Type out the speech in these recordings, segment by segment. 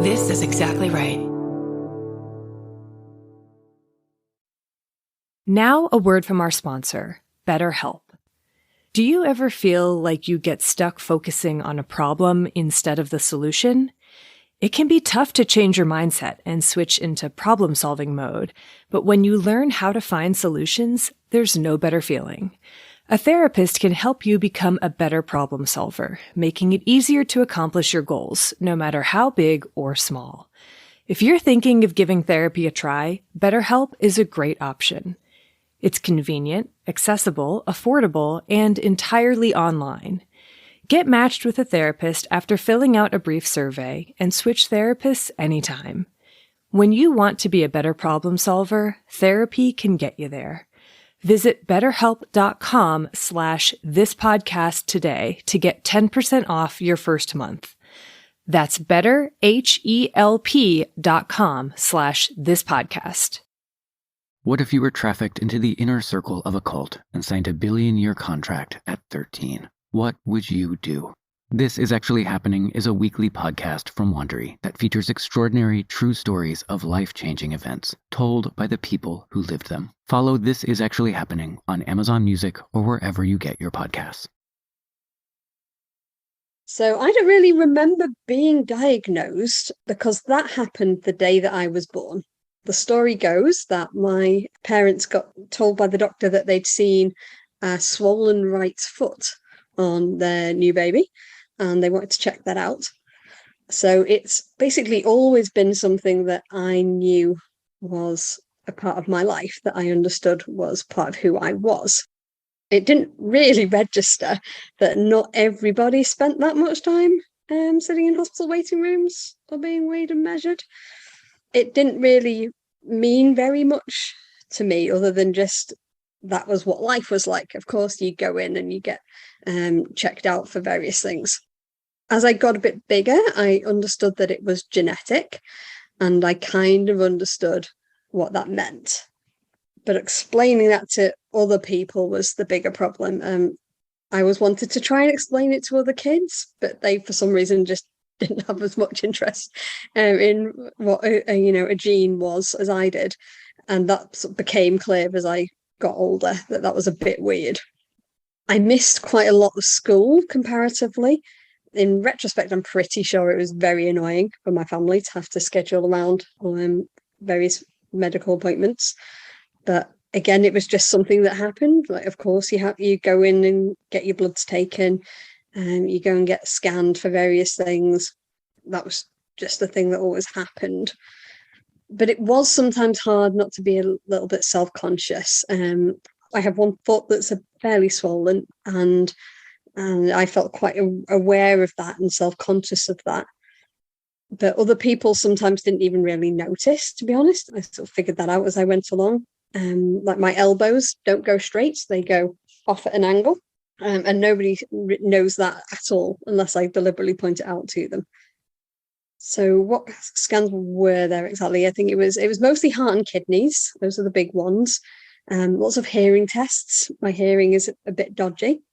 This is exactly right. Now, a word from our sponsor, BetterHelp. Do you ever feel like you get stuck focusing on a problem instead of the solution? It can be tough to change your mindset and switch into problem-solving mode, but when you learn how to find solutions, there's no better feeling. A therapist can help you become a better problem solver, making it easier to accomplish your goals, no matter how big or small. If you're thinking of giving therapy a try, BetterHelp is a great option. It's convenient, accessible, affordable, and entirely online. Get matched with a therapist after filling out a brief survey and switch therapists anytime. When you want to be a better problem solver, therapy can get you there. Visit betterhelp.com/thispodcast today to get 10% off your first month. That's betterhelp.com/thispodcast. What if you were trafficked into the inner circle of a cult and signed a billion-year contract at 13? What would you do? This Is Actually Happening is a weekly podcast from Wondery that features extraordinary true stories of life-changing events told by the people who lived them. Follow This Is Actually Happening on Amazon Music or wherever you get your podcasts. So I don't really remember being diagnosed because that happened the day that I was born. The story goes that my parents got told by the doctor that they'd seen a swollen right foot on their new baby, and they wanted to check that out. So it's basically always been something that I knew was a part of my life, that I understood was part of who I was. It didn't really register that not everybody spent that much time sitting in hospital waiting rooms or being weighed and measured. It didn't really mean very much to me other than just that was what life was like. Of course, you go in and you get checked out for various things. As I got a bit bigger, I understood that it was genetic, and I kind of understood what that meant. But explaining that to other people was the bigger problem. I always wanted to try and explain it to other kids, but they, for some reason, just didn't have as much interest in what a gene was as I did. And that sort of became clear as I got older that was a bit weird. I missed quite a lot of school comparatively. In retrospect, I'm pretty sure it was very annoying for my family to have to schedule around various medical appointments. But again, it was just something that happened. Like, of course, you go in and get your bloods taken, and you go and get scanned for various things. That was just the thing that always happened. But it was sometimes hard not to be a little bit self-conscious. I have one foot that's fairly swollen, and I felt quite aware of that and self-conscious of that. But other people sometimes didn't even really notice, to be honest. I sort of figured that out as I went along. Like my elbows don't go straight, they go off at an angle. And nobody knows that at all unless I deliberately point it out to them. So what scans were there exactly? I think it was mostly heart and kidneys. Those are the big ones. Lots of hearing tests. My hearing is a bit dodgy.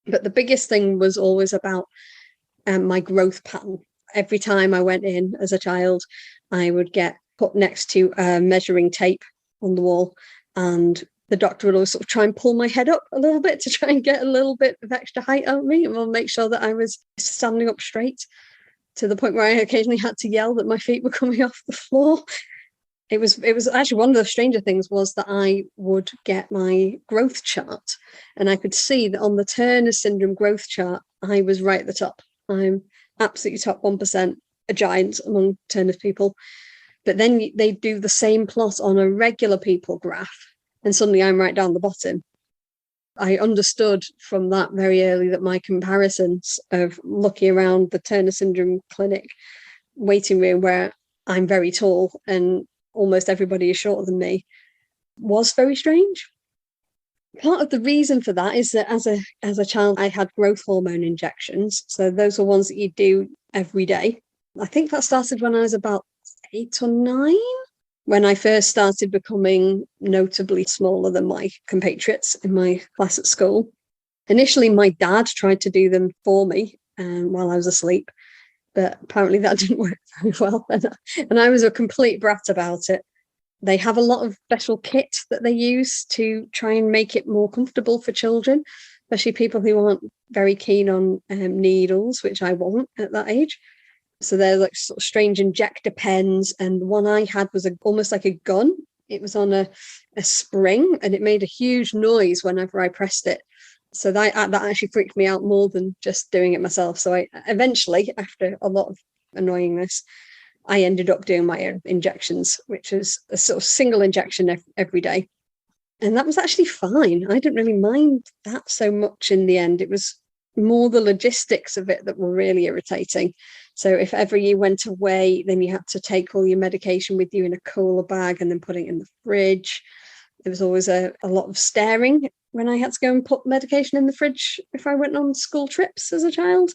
But the biggest thing was always about my growth pattern. Every time I went in as a child, I would get put next to measuring tape on the wall, and the doctor would always sort of try and pull my head up a little bit to try and get a little bit of extra height out of me, and we'll make sure that I was standing up straight, to the point where I occasionally had to yell that my feet were coming off the floor. It was actually one of the stranger things was that I would get my growth chart, and I could see that on the Turner syndrome growth chart, I was right at the top. I'm absolutely top 1%, a giant among Turner's people. But then they do the same plot on a regular people graph, and suddenly I'm right down the bottom. I understood from that very early that my comparisons of looking around the Turner syndrome clinic waiting room, where I'm very tall and almost everybody is shorter than me, was very strange. Part of the reason for that is that as a child, I had growth hormone injections. So those are ones that you do every day. I think that started when I was about 8 or 9, when I first started becoming notably smaller than my compatriots in my class at school. Initially, my dad tried to do them for me while I was asleep. but apparently that didn't work very well. And I was a complete brat about it. They have a lot of special kit that they use to try and make it more comfortable for children, especially people who aren't very keen on needles, which I wasn't at that age. So they're like sort of strange injector pens. And the one I had was almost like a gun. It was on a spring, and it made a huge noise whenever I pressed it. So that actually freaked me out more than just doing it myself. So I eventually, after a lot of annoyingness, I ended up doing my own injections, which is a sort of single injection every day. And that was actually fine. I didn't really mind that so much in the end. It was more the logistics of it that were really irritating. So if ever you went away, then you had to take all your medication with you in a cooler bag and then put it in the fridge. There was always a lot of staring when I had to go and put medication in the fridge if I went on school trips as a child.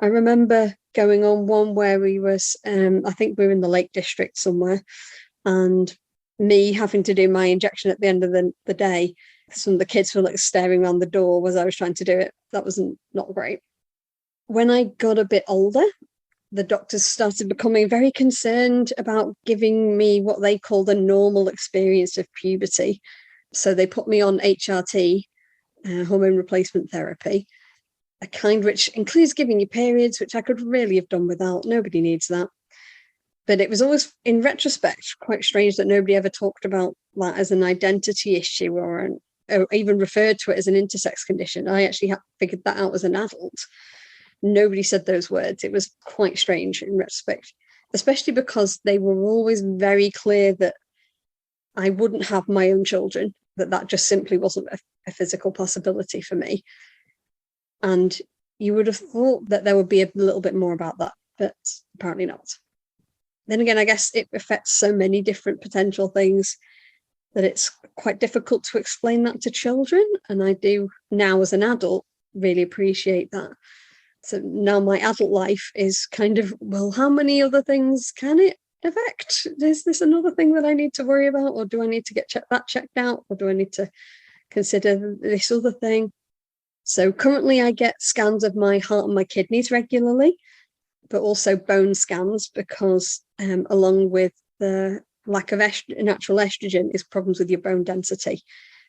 I remember going on one where we was, I think we were in the Lake District somewhere, and me having to do my injection at the end of the day. Some of the kids were like staring around the door as I was trying to do it. That was not great. When I got a bit older, the doctors started becoming very concerned about giving me what they called a normal experience of puberty. So they put me on HRT, hormone replacement therapy, a kind which includes giving you periods, which I could really have done without. Nobody needs that. But it was always, in retrospect, quite strange that nobody ever talked about that as an identity issue or even referred to it as an intersex condition. I actually figured that out as an adult. Nobody said those words. It was quite strange in retrospect, especially because they were always very clear that I wouldn't have my own children, that just simply wasn't a physical possibility for me. And you would have thought that there would be a little bit more about that, but apparently not. Then again, I guess it affects so many different potential things that it's quite difficult to explain that to children. And I do now as an adult really appreciate that. So now my adult life is kind of, well, how many other things can it affect? Is this another thing that I need to worry about? Or do I need to get that checked out? Or do I need to consider this other thing? So currently I get scans of my heart and my kidneys regularly, but also bone scans because along with the lack of natural estrogen is problems with your bone density.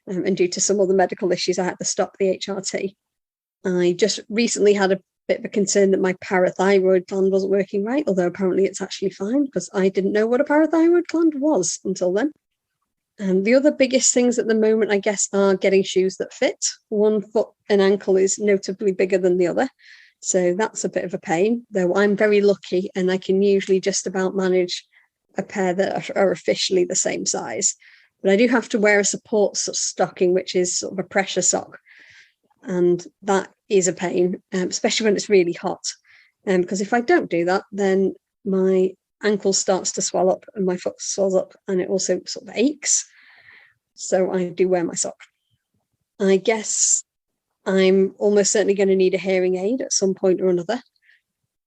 And due to some other medical issues, I had to stop the HRT. I just recently had a bit of a concern that my parathyroid gland wasn't working right, although apparently it's actually fine because I didn't know what a parathyroid gland was until then. And the other biggest things at the moment, I guess, are getting shoes that fit. One foot and ankle is notably bigger than the other. So that's a bit of a pain, though I'm very lucky and I can usually just about manage a pair that are officially the same size. But I do have to wear a support stocking, which is sort of a pressure sock. And that is a pain, especially when it's really hot. Because if I don't do that, then my ankle starts to swell up and my foot swells up and it also sort of aches. So I do wear my sock. I guess I'm almost certainly going to need a hearing aid at some point or another.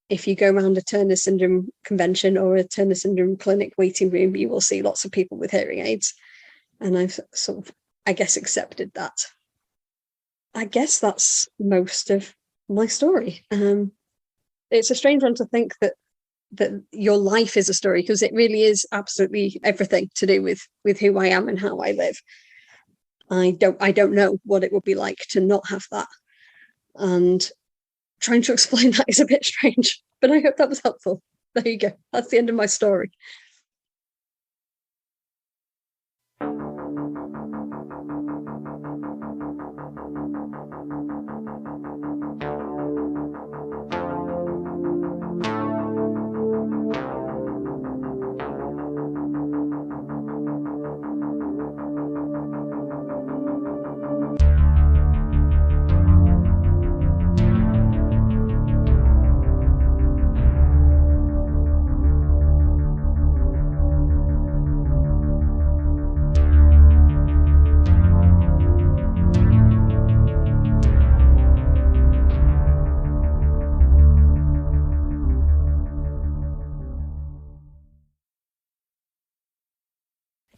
If you go around a Turner syndrome convention or a Turner syndrome clinic waiting room, you will see lots of people with hearing aids. And I've sort of, I guess, accepted that. I guess that's most of my story. It's a strange one to think that your life is a story, because it really is absolutely everything to do with who I am and how I live. I don't know what it would be like to not have that. And trying to explain that is a bit strange, but I hope that was helpful. There you go. That's the end of my story.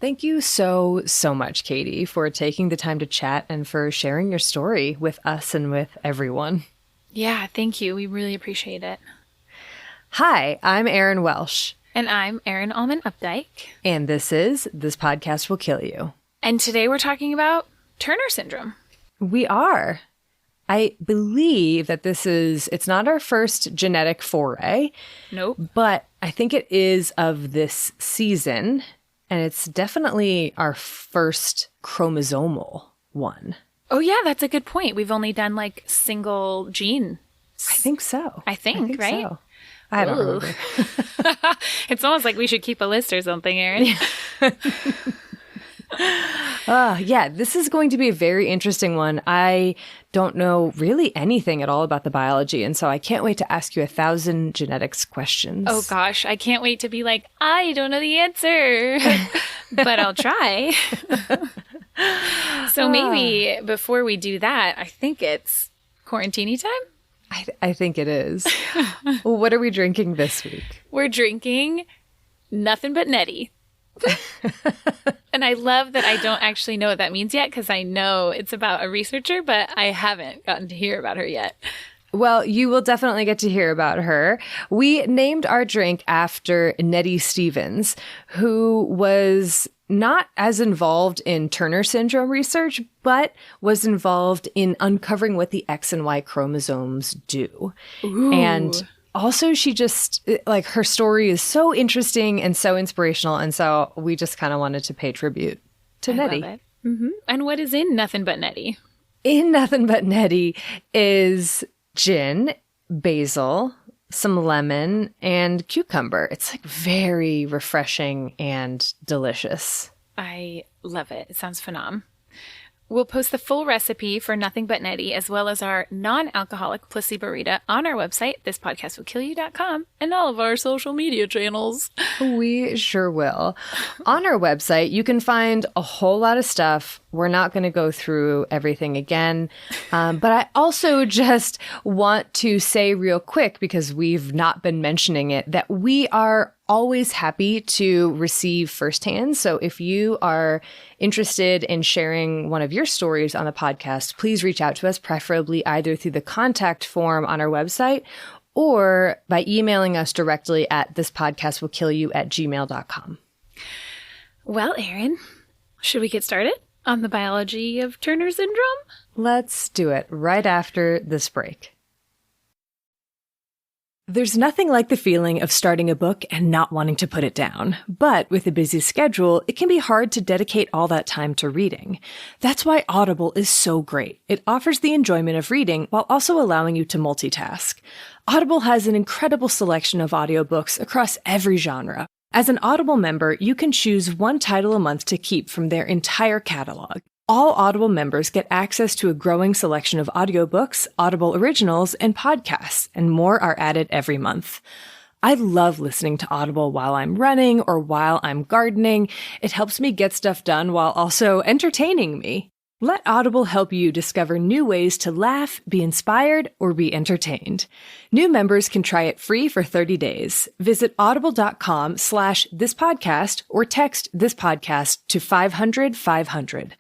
Thank you so much, Katie, for taking the time to chat and for sharing your story with us and with everyone. Yeah, thank you. We really appreciate it. Hi, I'm Erin Welsh. And I'm Erin Allman Updike. And this podcast will kill you. And today we're talking about Turner syndrome. We are. I believe that it's not our first genetic foray. Nope. But I think it is of this season. And it's definitely our first chromosomal one. Oh, yeah, that's a good point. We've only done like single gene. I think so. I think right? So. I don't remember. It's almost like we should keep a list or something, Erin. Yeah, this is going to be a very interesting one. I don't know really anything at all about the biology, and so I can't wait to ask you 1,000 genetics questions. Oh, gosh. I can't wait to be like, I don't know the answer, but I'll try. So maybe before we do that, I think it's quarantine time. I think it is. Well, what are we drinking this week? We're drinking nothing but Nettie. And I love that I don't actually know what that means yet because I know it's about a researcher, but I haven't gotten to hear about her yet. Well, you will definitely get to hear about her. We named our drink after Nettie Stevens, who was not as involved in Turner syndrome research, but was involved in uncovering what the X and Y chromosomes do. Ooh. And also, she just, like, her story is so interesting and so inspirational. And so we just kind of wanted to pay tribute to Nettie. Love it. Mm-hmm. And what is in Nothing But Nettie? In Nothing But Nettie is gin, basil, some lemon, and cucumber. It's like very refreshing and delicious. I love it. It sounds phenom. We'll post the full recipe for Nothing But Nettie as well as our non-alcoholic Placebo-Rita on our website, thispodcastwillkillyou.com, and all of our social media channels. We sure will. On our website, you can find a whole lot of stuff. We're not going to go through everything again. But I also just want to say real quick, because we've not been mentioning it, that we are always happy to receive firsthand. So if you are interested in sharing one of your stories on the podcast, please reach out to us, preferably either through the contact form on our website or by emailing us directly at thispodcastwillkillyou@gmail.com. Well, Erin, should we get started on the biology of Turner syndrome? Let's do it right after this break. There's nothing like the feeling of starting a book and not wanting to put it down. But with a busy schedule, it can be hard to dedicate all that time to reading. That's why Audible is so great. It offers the enjoyment of reading while also allowing you to multitask. Audible has an incredible selection of audiobooks across every genre. As an Audible member, you can choose one title a month to keep from their entire catalog. All Audible members get access to a growing selection of audiobooks, Audible originals, and podcasts, and more are added every month. I love listening to Audible while I'm running or while I'm gardening. It helps me get stuff done while also entertaining me. Let Audible help you discover new ways to laugh, be inspired, or be entertained. New members can try it free for 30 days. Visit audible.com/thispodcast or text this podcast to 500-500.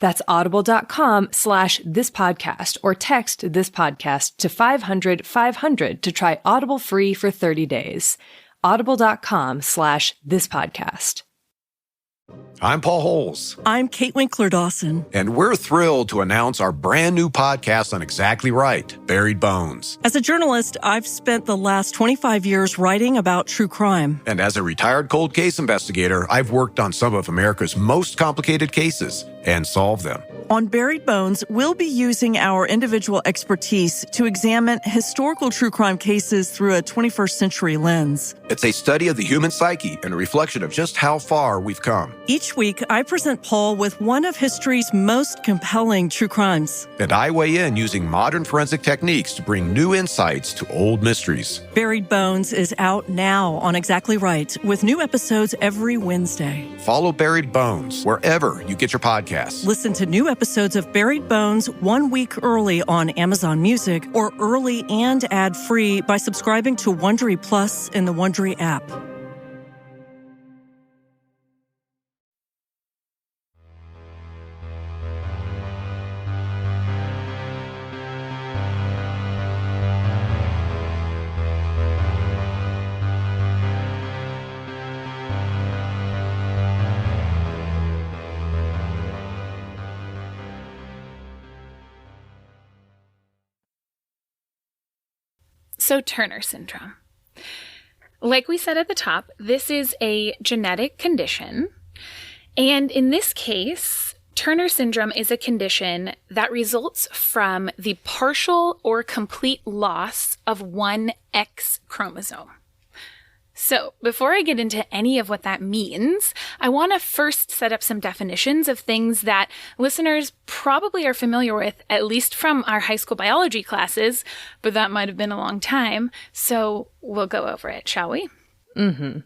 That's audible.com/thispodcast or text this podcast to 500-500 to try Audible free for 30 days. Audible.com/thispodcast. I'm Paul Holes. I'm Kate Winkler-Dawson. And we're thrilled to announce our brand new podcast on Exactly Right, Buried Bones. As a journalist, I've spent the last 25 years writing about true crime. And as a retired cold case investigator, I've worked on some of America's most complicated cases and solved them. On Buried Bones, we'll be using our individual expertise to examine historical true crime cases through a 21st century lens. It's a study of the human psyche and a reflection of just how far we've come. Each week, I present Paul with one of history's most compelling true crimes. And I weigh in using modern forensic techniques to bring new insights to old mysteries. Buried Bones is out now on Exactly Right, with new episodes every Wednesday. Follow Buried Bones wherever you get your podcasts. Listen to new episodes of Buried Bones 1 week early on Amazon Music or early and ad-free by subscribing to Wondery Plus in the Wondery app. So Turner syndrome. Like we said at the top, this is a genetic condition. And in this case, Turner syndrome is a condition that results from the partial or complete loss of one X chromosome. So before I get into any of what that means, I want to first set up some definitions of things that listeners probably are familiar with, at least from our high school biology classes, but that might have been a long time. So we'll go over it, shall we? Mm-hmm.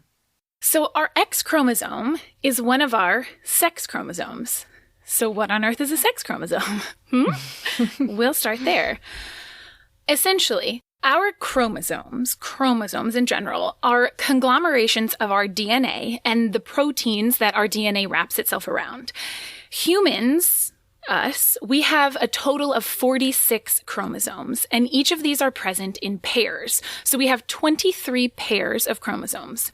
So our X chromosome is one of our sex chromosomes. So what on earth is a sex chromosome? We'll start there. Essentially, our chromosomes in general, are conglomerations of our DNA and the proteins that our DNA wraps itself around. Humans, us, we have a total of 46 chromosomes, and each of these are present in pairs. So we have 23 pairs of chromosomes.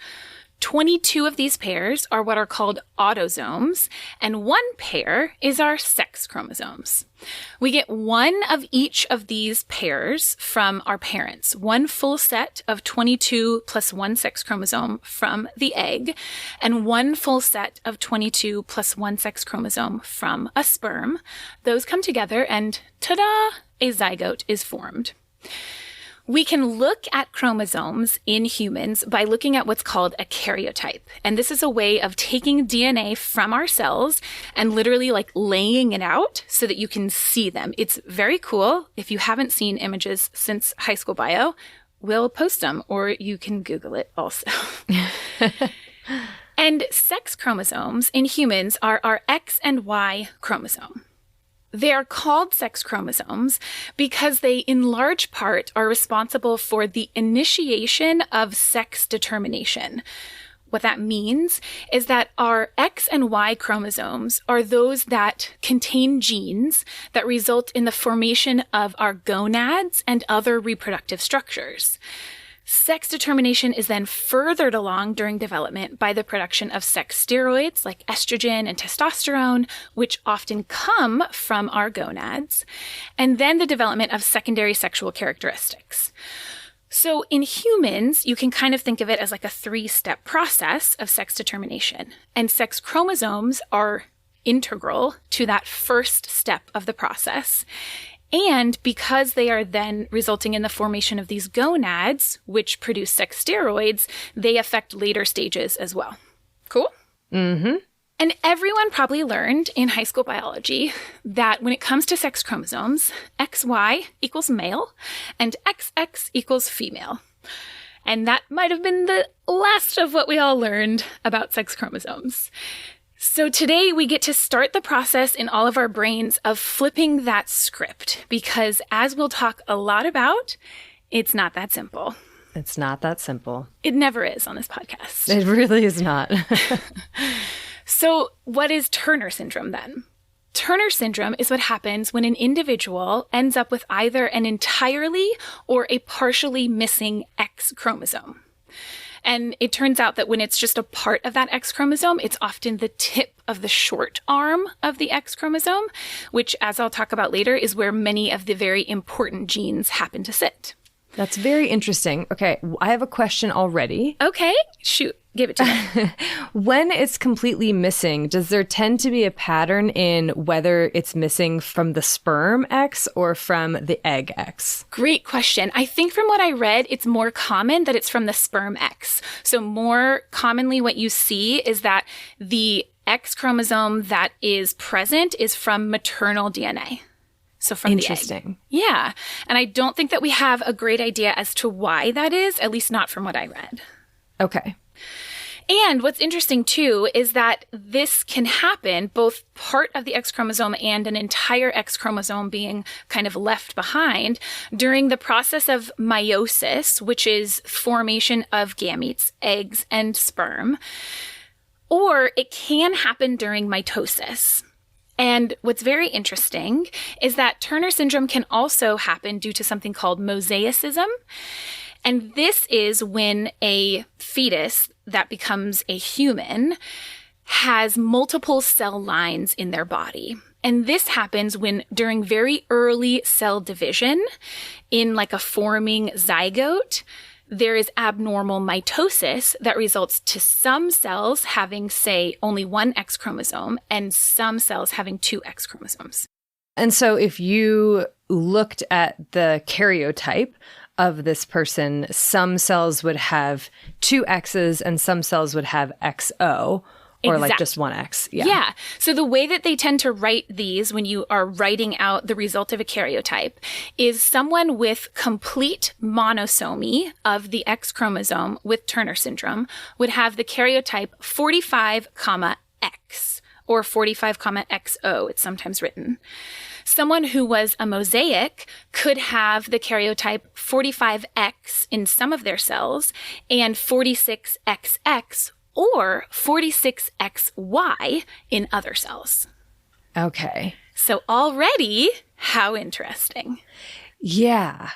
22 of these pairs are what are called autosomes, and one pair is our sex chromosomes. We get one of each of these pairs from our parents, one full set of 22 plus one sex chromosome from the egg, and one full set of 22 plus one sex chromosome from a sperm. Those come together and ta-da, a zygote is formed. We can look at chromosomes in humans by looking at what's called a karyotype. And this is a way of taking DNA from our cells and literally like laying it out so that you can see them. It's very cool. If you haven't seen images since high school bio, we'll post them, or you can Google it also. And sex chromosomes in humans are our X and Y chromosome. They are called sex chromosomes because they, in large part, are responsible for the initiation of sex determination. What that means is that our X and Y chromosomes are those that contain genes that result in the formation of our gonads and other reproductive structures. Sex determination is then furthered along during development by the production of sex steroids like estrogen and testosterone, which often come from our gonads, and then the development of secondary sexual characteristics. So in humans, you can kind of think of it as like a 3-step process of sex determination, and sex chromosomes are integral to that first step of the process. And because they are then resulting in the formation of these gonads, which produce sex steroids, they affect later stages as well. Cool? Mm-hmm. And everyone probably learned in high school biology that when it comes to sex chromosomes, XY equals male and XX equals female. And that might have been the last of what we all learned about sex chromosomes. So today we get to start the process in all of our brains of flipping that script, because as we'll talk a lot about, it's not that simple. It's not that simple. It never is on this podcast. It really is not. So what is Turner syndrome then? Turner syndrome is what happens when an individual ends up with either an entirely or a partially missing X chromosome. And it turns out that when it's just a part of that X chromosome, it's often the tip of the short arm of the X chromosome, which, as I'll talk about later, is where many of the very important genes happen to sit. That's very interesting. Okay, I have a question already. Okay, shoot, give it to me. When it's completely missing, does there tend to be a pattern in whether it's missing from the sperm X or from the egg X? Great question. I think from what I read, it's more common that it's from the sperm X. So more commonly what you see is that the X chromosome that is present is from maternal DNA. So from Interesting. The egg. Yeah. And I don't think that we have a great idea as to why that is, at least not from what I read. Okay. And what's interesting too is that this can happen, both part of the X chromosome and an entire X chromosome being kind of left behind during the process of meiosis, which is formation of gametes, eggs, and sperm. Or it can happen during mitosis. And what's very interesting is that Turner syndrome can also happen due to something called Mosaicism. And this is when a fetus that becomes a human has multiple cell lines in their body. And this happens when during very early cell division in like a forming zygote, there is abnormal mitosis that results to some cells having, say, only one X chromosome and some cells having two X chromosomes. And so if you looked at the karyotype of this person, some cells would have two X's and some cells would have XO. Or like just one X. Yeah. So the way that they tend to write these when you are writing out the result of a karyotype is someone with complete monosomy of the X chromosome with Turner syndrome would have the karyotype 45, X or 45, XO, it's sometimes written. Someone who was a mosaic could have the karyotype 45X in some of their cells and 46XX or 46XY in other cells. Okay. So already, how interesting. Yeah.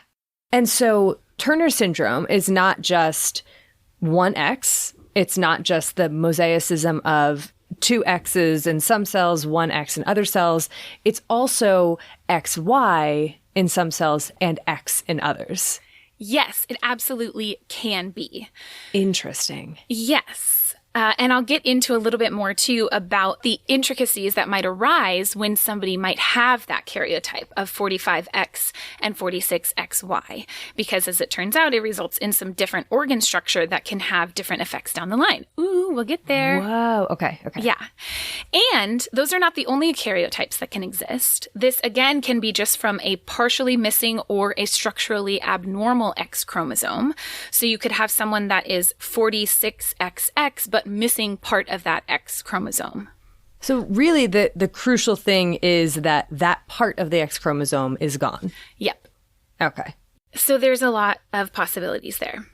And so Turner syndrome is not just one X. It's not just the mosaicism of two X's in some cells, one X in other cells. It's also XY in some cells and X in others. Yes, it absolutely can be. Interesting. Yes. And I'll get into a little bit more, too, about the intricacies that might arise when somebody might have that karyotype of 45X and 46XY. Because as it turns out, it results in some different organ structure that can have different effects down the line. Ooh, we'll get there. Whoa. Okay. Yeah. And those are not the only karyotypes that can exist. This, again, can be just from a partially missing or a structurally abnormal X chromosome. So you could have someone that is 46XX, but missing part of that X chromosome. So really the crucial thing is that part of the X chromosome is gone. Yep. Okay. So there's a lot of possibilities there.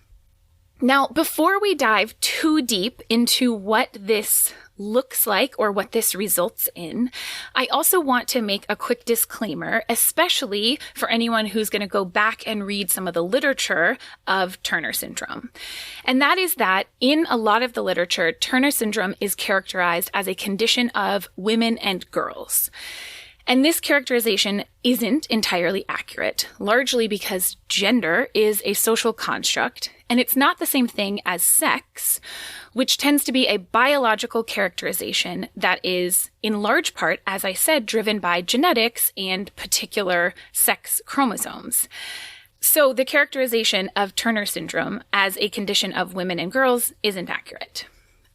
Now, before we dive too deep into what this looks like or what this results in, I also want to make a quick disclaimer, especially for anyone who's going to go back and read some of the literature of Turner syndrome. And that is that in a lot of the literature, Turner syndrome is characterized as a condition of women and girls. And this characterization isn't entirely accurate, largely because gender is a social construct, and it's not the same thing as sex, which tends to be a biological characterization that is, in large part, as I said, driven by genetics and particular sex chromosomes. So the characterization of Turner syndrome as a condition of women and girls isn't accurate.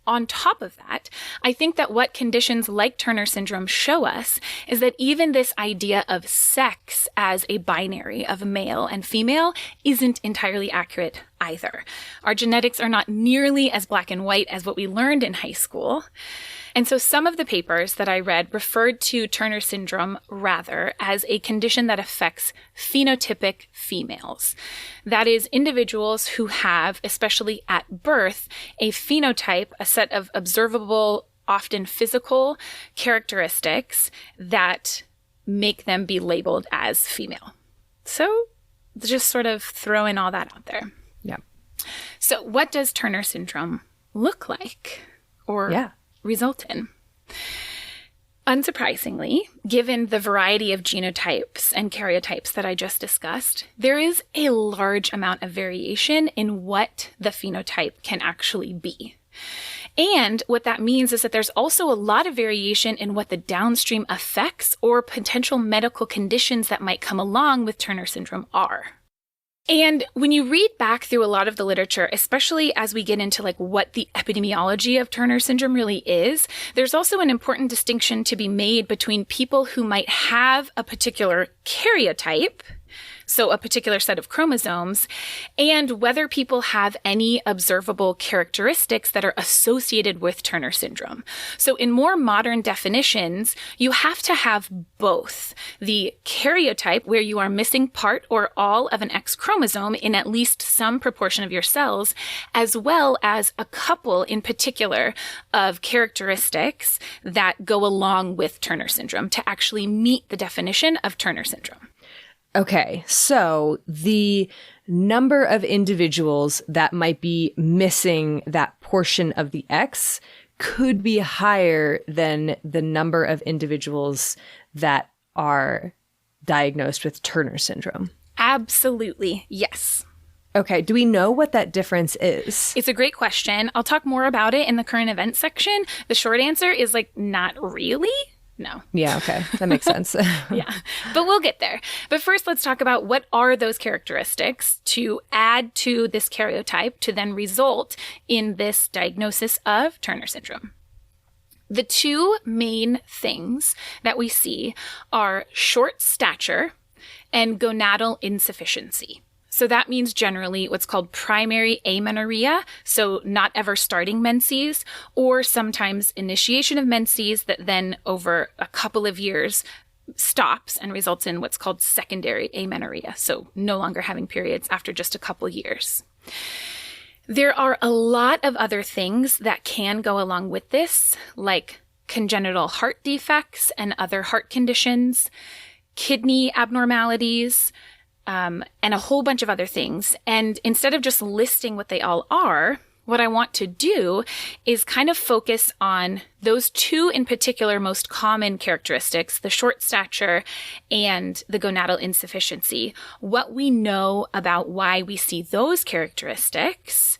On top of that, I think that what conditions like Turner syndrome show us is that even this idea of sex as a binary of male and female isn't entirely accurate either. Our genetics are not nearly as black and white as what we learned in high school. And so some of the papers that I read referred to Turner syndrome rather as a condition that affects phenotypic females. That is, individuals who have, especially at birth, a phenotype, a set of observable, often physical characteristics that make them be labeled as female. So just sort of throwing all that out there. Yeah. So what does Turner syndrome look like? Or result in? Unsurprisingly, given the variety of genotypes and karyotypes that I just discussed, there is a large amount of variation in what the phenotype can actually be. And what that means is that there's also a lot of variation in what the downstream effects or potential medical conditions that might come along with Turner syndrome are. And when you read back through a lot of the literature, especially as we get into like what the epidemiology of Turner syndrome really is, there's also an important distinction to be made between people who might have a particular karyotype, so a particular set of chromosomes, and whether people have any observable characteristics that are associated with Turner syndrome. So in more modern definitions, you have to have both the karyotype, where you are missing part or all of an X chromosome in at least some proportion of your cells, as well as a couple in particular of characteristics that go along with Turner syndrome to actually meet the definition of Turner syndrome. Okay, so the number of individuals that might be missing that portion of the X could be higher than the number of individuals that are diagnosed with Turner syndrome. Absolutely, yes. Okay, do we know what that difference is? It's a great question. I'll talk more about it in the current events section. The short answer is not really. No. Yeah, okay. That makes sense. Yeah, but we'll get there. But first, let's talk about what are those characteristics to add to this karyotype to then result in this diagnosis of Turner syndrome. The two main things that we see are short stature and gonadal insufficiency. So that means generally what's called primary amenorrhea, so not ever starting menses, or sometimes initiation of menses that then over a couple of years stops and results in what's called secondary amenorrhea, so no longer having periods after just a couple years. There are a lot of other things that can go along with this, like congenital heart defects and other heart conditions, kidney abnormalities, and a whole bunch of other things. And instead of just listing what they all are, what I want to do is kind of focus on those two in particular most common characteristics, the short stature and the gonadal insufficiency, what we know about why we see those characteristics,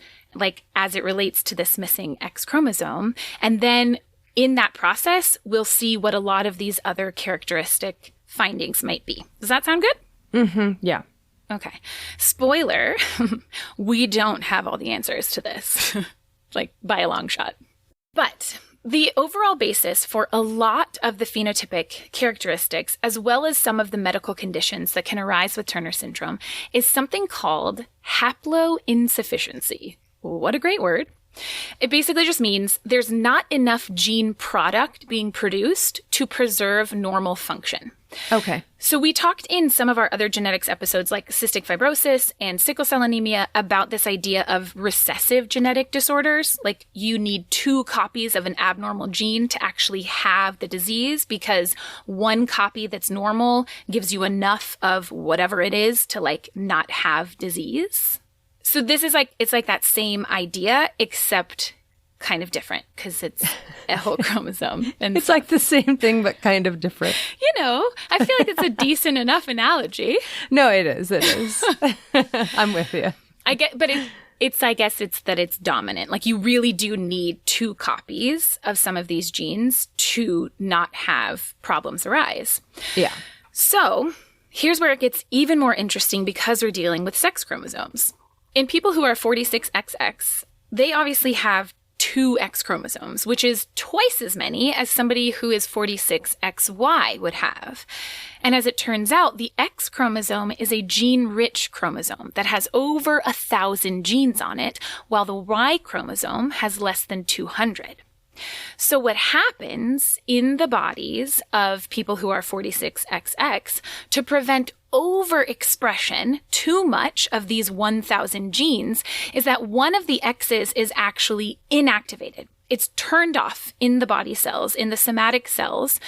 as it relates to this missing X chromosome. And then in that process, we'll see what a lot of these other characteristic findings might be. Does that sound good? Mm-hmm. Yeah. Okay. Spoiler, we don't have all the answers to this, by a long shot. But the overall basis for a lot of the phenotypic characteristics, as well as some of the medical conditions that can arise with Turner syndrome, is something called haplo insufficiency. What a great word. It basically just means there's not enough gene product being produced to preserve normal function. Okay. So we talked in some of our other genetics episodes like cystic fibrosis and sickle cell anemia about this idea of recessive genetic disorders. You need 2 copies of an abnormal gene to actually have the disease because one copy that's normal gives you enough of whatever it is to not have disease. So this is it's that same idea, except kind of different because it's a whole chromosome. And it's the same thing, but kind of different. I feel it's a decent enough analogy. No, it is. It is. I'm with you. I guess it's that it's dominant. You really do need 2 copies of some of these genes to not have problems arise. Yeah. So here's where it gets even more interesting because we're dealing with sex chromosomes. In people who are 46XX, they obviously have 2 X chromosomes, which is twice as many as somebody who is 46XY would have. And as it turns out, the X chromosome is a gene-rich chromosome that has over 1,000 genes on it, while the Y chromosome has less than 200. So what happens in the bodies of people who are 46XX to prevent overexpression, too much of these 1,000 genes, is that one of the X's is actually inactivated. It's turned off in the body cells, in the somatic cells,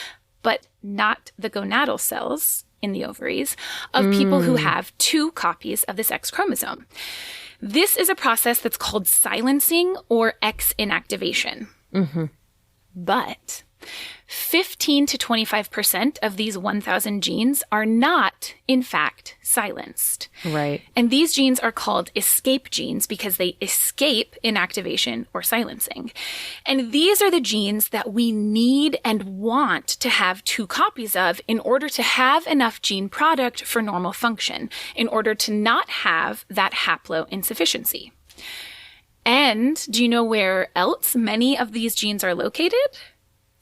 but not the gonadal cells in the ovaries of people who have 2 copies of this X chromosome. This is a process that's called silencing or X inactivation. Mm-hmm. But 15 to 25% of these 1,000 genes are not, in fact, silenced. Right. And these genes are called escape genes because they escape inactivation or silencing. And these are the genes that we need and want to have 2 copies of in order to have enough gene product for normal function, in order to not have that haplo insufficiency. And do you know where else many of these genes are located?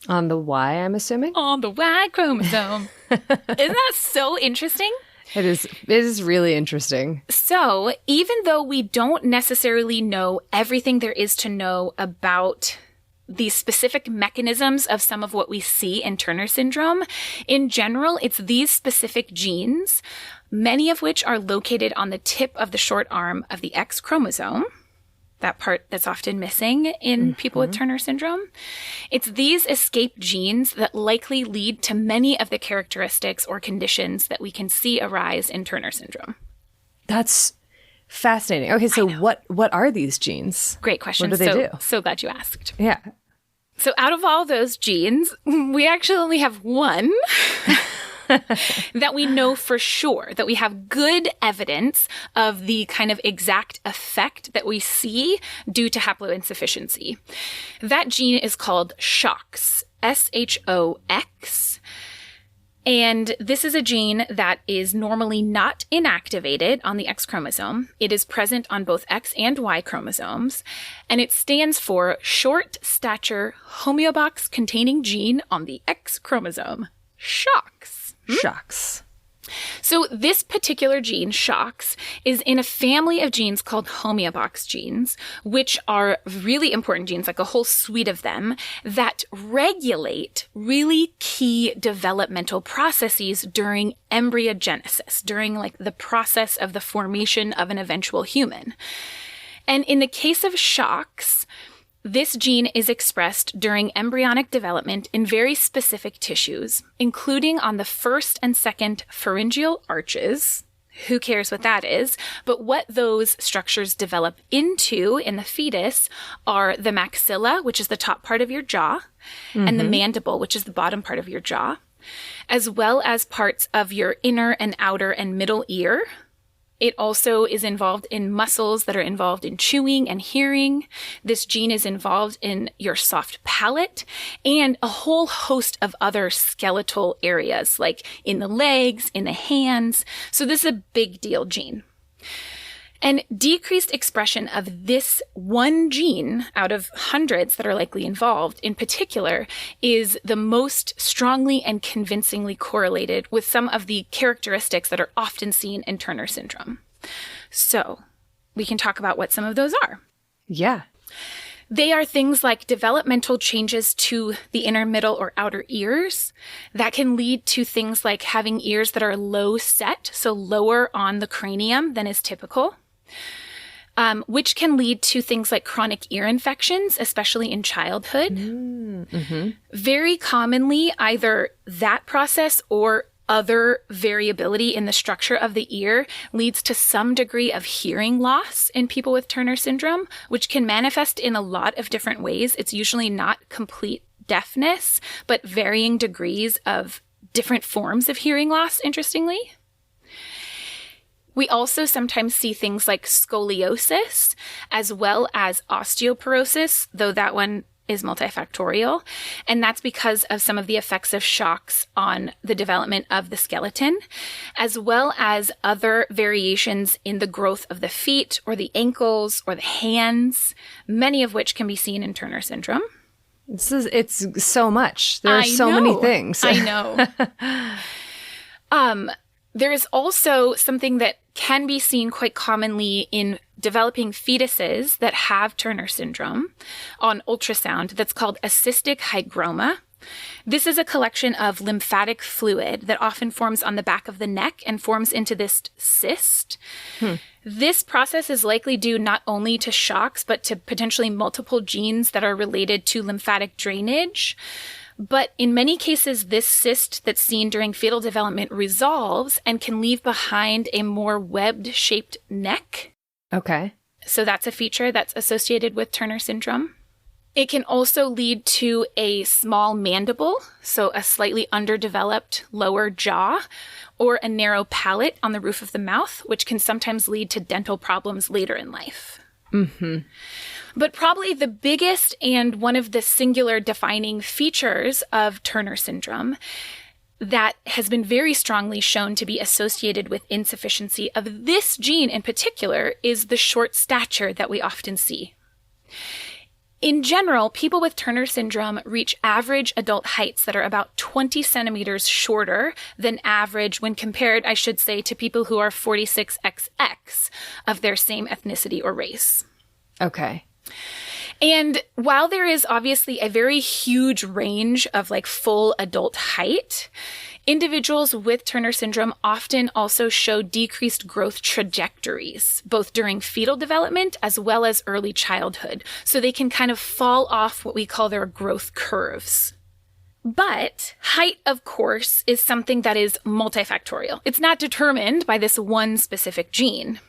On the Y, I'm assuming? On the Y chromosome. Isn't that so interesting? It is really interesting. So even though we don't necessarily know everything there is to know about the specific mechanisms of some of what we see in Turner syndrome, in general, it's these specific genes, many of which are located on the tip of the short arm of the X chromosome, that part that's often missing in people with Turner syndrome. It's these escape genes that likely lead to many of the characteristics or conditions that we can see arise in Turner syndrome. That's fascinating. Okay, so what are these genes? Great question. What do they do? So glad you asked. Yeah. So out of all those genes, we actually only have one that we know for sure, that we have good evidence of the kind of exact effect that we see due to haploinsufficiency. That gene is called SHOX, SHOX. And this is a gene that is normally not inactivated on the X chromosome. It is present on both X and Y chromosomes, and it stands for short stature homeobox containing gene on the X chromosome. SHOX. SHOX. So this particular gene, SHOX, is in a family of genes called homeobox genes, which are really important genes, like a whole suite of them, that regulate really key developmental processes during embryogenesis, during like the process of the formation of an eventual human. And in the case of SHOX, this gene is expressed during embryonic development in very specific tissues, including on the first and second pharyngeal arches. Who cares what that is? But what those structures develop into in the fetus are the maxilla, which is the top part of your jaw, and the mandible, which is the bottom part of your jaw, as well as parts of your inner and outer and middle ear. It also is involved in muscles that are involved in chewing and hearing. This gene is involved in your soft palate and a whole host of other skeletal areas, like in the legs, in the hands. So this is a big deal gene. And decreased expression of this one gene out of hundreds that are likely involved in particular is the most strongly and convincingly correlated with some of the characteristics that are often seen in Turner syndrome. So we can talk about what some of those are. Yeah. They are things like developmental changes to the inner, middle, or outer ears that can lead to things like having ears that are low set, so lower on the cranium than is typical. Which can lead to things like chronic ear infections, especially in childhood. Very commonly, either that process or other variability in the structure of the ear leads to some degree of hearing loss in people with Turner syndrome, which can manifest in a lot of different ways. It's usually not complete deafness, but varying degrees of different forms of hearing loss, interestingly. We also sometimes see things like scoliosis as well as osteoporosis, though that one is multifactorial. And that's because of some of the effects of SHOX on the development of the skeleton, as well as other variations in the growth of the feet or the ankles or the hands, many of which can be seen in Turner syndrome. It's so much. There are so many things. I know. There is also something that can be seen quite commonly in developing fetuses that have Turner syndrome on ultrasound that's called a cystic hygroma. This is a collection of lymphatic fluid that often forms on the back of the neck and forms into this cyst. This process is likely due not only to SHOX, but to potentially multiple genes that are related to lymphatic drainage. But in many cases, this cyst that's seen during fetal development resolves and can leave behind a more webbed-shaped neck. Okay. So that's a feature that's associated with Turner syndrome. It can also lead to a small mandible, so a slightly underdeveloped lower jaw, or a narrow palate on the roof of the mouth, which can sometimes lead to dental problems later in life. But probably the biggest and one of the singular defining features of Turner syndrome that has been very strongly shown to be associated with insufficiency of this gene in particular is the short stature that we often see. In general, people with Turner syndrome reach average adult heights that are about 20 centimeters shorter than average when compared, I should say, to people who are 46XX of their same ethnicity or race. Okay. And while there is obviously a very huge range of like full adult height, individuals with Turner syndrome often also show decreased growth trajectories, both during fetal development as well as early childhood. So they can kind of fall off what we call their growth curves. But height, of course, is something that is multifactorial. It's not determined by this one specific gene.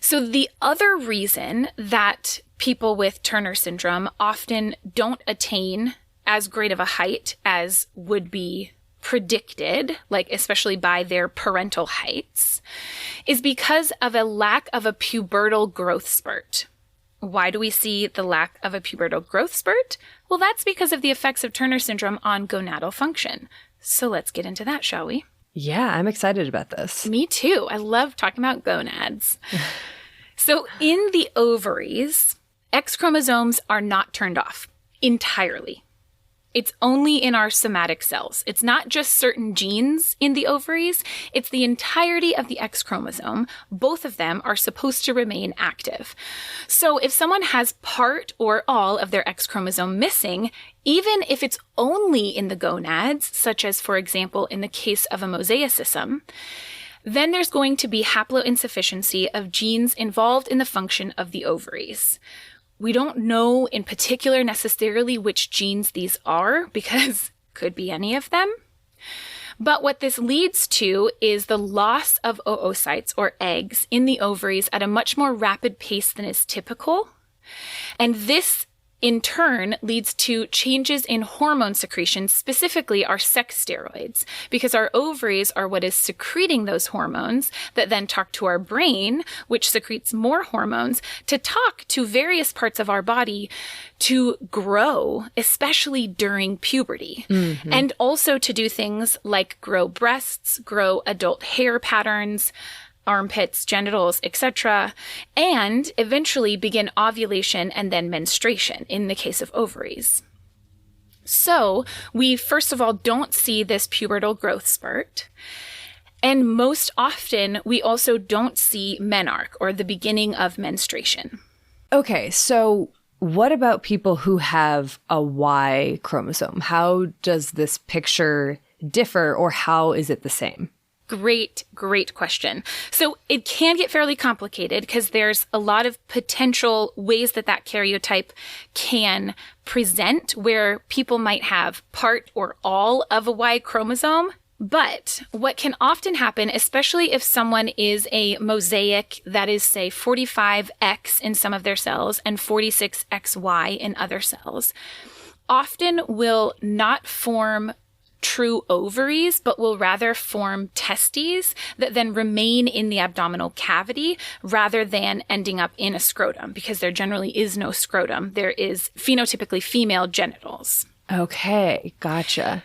So the other reason that people with Turner syndrome often don't attain as great of a height as would be predicted, like especially by their parental heights, is because of a lack of a pubertal growth spurt. Why do we see the lack of a pubertal growth spurt? Well, that's because of the effects of Turner syndrome on gonadal function. So let's get into that, shall we? Yeah, I'm excited about this. Me too. I love talking about gonads. So in the ovaries, X chromosomes are not turned off entirely. It's only in our somatic cells. It's not just certain genes in the ovaries. It's the entirety of the X chromosome. Both of them are supposed to remain active. So if someone has part or all of their X chromosome missing, even if it's only in the gonads, such as, for example, in the case of a mosaicism, then there's going to be haplo insufficiency of genes involved in the function of the ovaries. We don't know in particular necessarily which genes these are because could be any of them. But what this leads to is the loss of oocytes or eggs in the ovaries at a much more rapid pace than is typical. And this in turn leads to changes in hormone secretion, specifically our sex steroids, because our ovaries are what is secreting those hormones that then talk to our brain, which secretes more hormones to talk to various parts of our body to grow, especially during puberty, and also to do things like grow breasts, grow adult hair patterns, armpits, genitals, etc., and eventually begin ovulation and then menstruation in the case of ovaries. So we first of all don't see this pubertal growth spurt. And most often we also don't see menarche or the beginning of menstruation. Okay, so what about people who have a Y chromosome? How does this picture differ, or how is it the same? Great question. So it can get fairly complicated because there's a lot of potential ways that karyotype can present where people might have part or all of a Y chromosome. But what can often happen, especially if someone is a mosaic that is, say, 45X in some of their cells and 46XY in other cells, often will not form true ovaries, but will rather form testes that then remain in the abdominal cavity rather than ending up in a scrotum, because there generally is no scrotum. There is phenotypically female genitals. Okay, gotcha.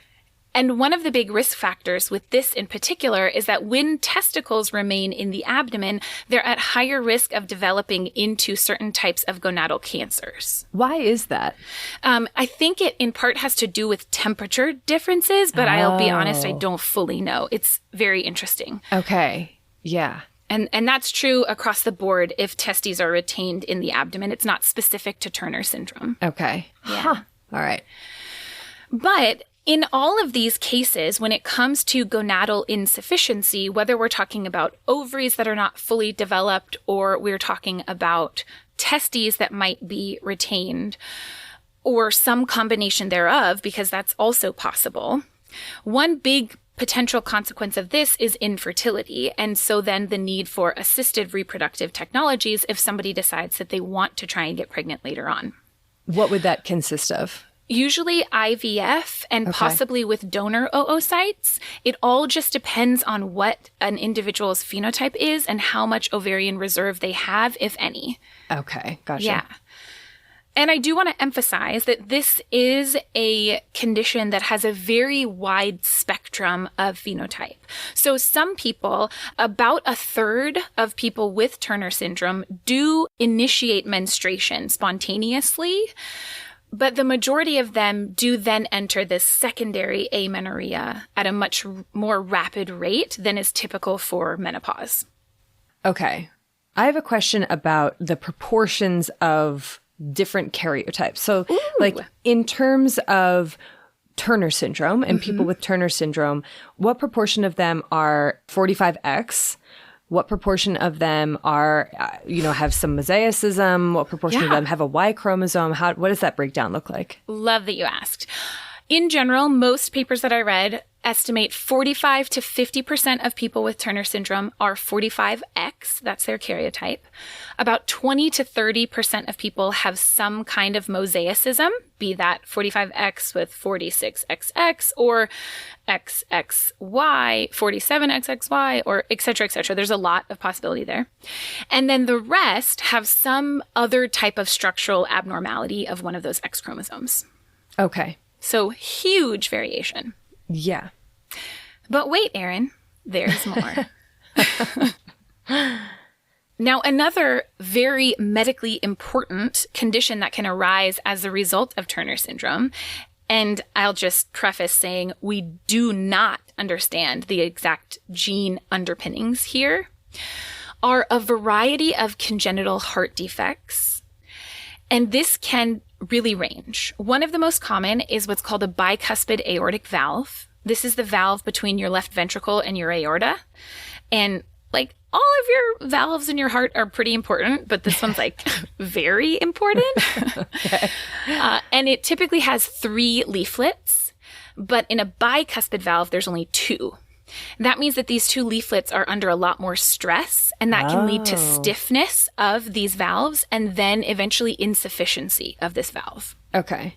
And one of the big risk factors with this in particular is that when testicles remain in the abdomen, they're at higher risk of developing into certain types of gonadal cancers. Why is that? I think it in part has to do with temperature differences, but I'll be honest, I don't fully know. It's very interesting. Okay, yeah. And that's true across the board if testes are retained in the abdomen. It's not specific to Turner syndrome. Okay. Yeah. Huh. All right. But in all of these cases, when it comes to gonadal insufficiency, whether we're talking about ovaries that are not fully developed or we're talking about testes that might be retained or some combination thereof, because that's also possible, one big potential consequence of this is infertility. And so then the need for assisted reproductive technologies if somebody decides that they want to try and get pregnant later on. What would that consist of? Usually IVF and possibly with donor oocytes. It all just depends on what an individual's phenotype is and how much ovarian reserve they have, if any. Okay, gotcha. Yeah. And I do want to emphasize that this is a condition that has a very wide spectrum of phenotype. So some people, about a third of people with Turner syndrome, do initiate menstruation spontaneously. But the majority of them do then enter this secondary amenorrhea at a much more rapid rate than is typical for menopause. Okay. I have a question about the proportions of different karyotypes. So, like, in terms of Turner syndrome and people with Turner syndrome, what proportion of them are 45X? What proportion of them are, have some mosaicism? What proportion of them have a Y chromosome? What does that breakdown look like? Love that you asked. In general, most papers that I read estimate 45 to 50% of people with Turner syndrome are 45X, that's their karyotype. About 20 to 30% of people have some kind of mosaicism, be that 45X with 46XX or XXY, 47XXY, or et cetera, et cetera. There's a lot of possibility there. And then the rest have some other type of structural abnormality of one of those X chromosomes. Okay. So huge variation. Yeah. But wait, Erin, there's more. Now, another very medically important condition that can arise as a result of Turner syndrome, and I'll just preface saying we do not understand the exact gene underpinnings here, are a variety of congenital heart defects. And this can really range. One of the most common is what's called a bicuspid aortic valve. This is the valve between your left ventricle and your aorta. And like all of your valves in your heart are pretty important, but this one's like very important. Okay. And it typically has 3 leaflets, but in a bicuspid valve, there's only 2. That means that these 2 leaflets are under a lot more stress, and that can lead to stiffness of these valves and then eventually insufficiency of this valve. Okay.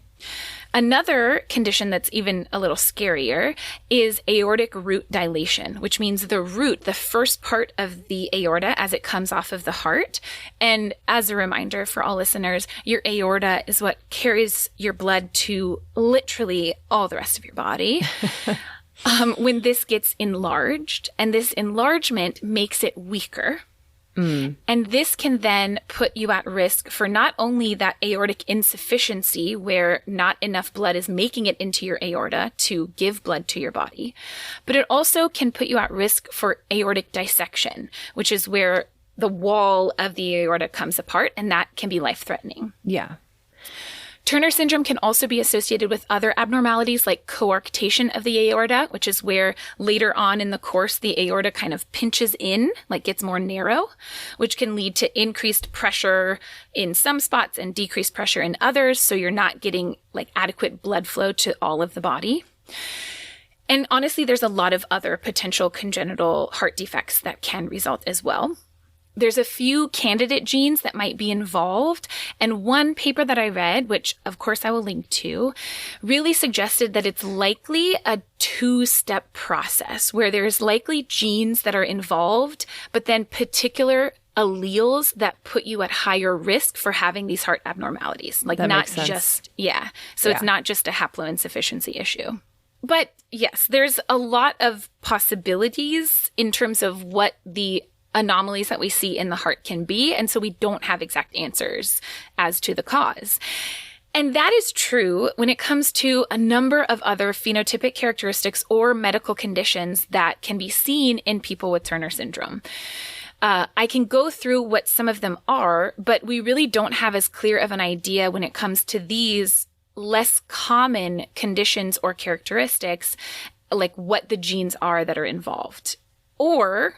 Another condition that's even a little scarier is aortic root dilation, which means the root, the first part of the aorta as it comes off of the heart. And as a reminder for all listeners, your aorta is what carries your blood to literally all the rest of your body. When this gets enlarged, and this enlargement makes it weaker. And this can then put you at risk for not only that aortic insufficiency, where not enough blood is making it into your aorta to give blood to your body, but it also can put you at risk for aortic dissection, which is where the wall of the aorta comes apart, and that can be life-threatening. Yeah. Turner syndrome can also be associated with other abnormalities like coarctation of the aorta, which is where later on in the course, the aorta kind of pinches in, like gets more narrow, which can lead to increased pressure in some spots and decreased pressure in others. So you're not getting like adequate blood flow to all of the body. And honestly, there's a lot of other potential congenital heart defects that can result as well. There's a few candidate genes that might be involved, and one paper that I read, which of course I will link to, really suggested that it's likely a 2-step process where there's likely genes that are involved, but then particular alleles that put you at higher risk for having these heart abnormalities. Like that not makes sense. just, So it's not just a haplo insufficiency issue. But yes, there's a lot of possibilities in terms of what the anomalies that we see in the heart can be. And so we don't have exact answers as to the cause. And that is true when it comes to a number of other phenotypic characteristics or medical conditions that can be seen in people with Turner syndrome. I can go through what some of them are, but we really don't have as clear of an idea when it comes to these less common conditions or characteristics, like what the genes are that are involved. Or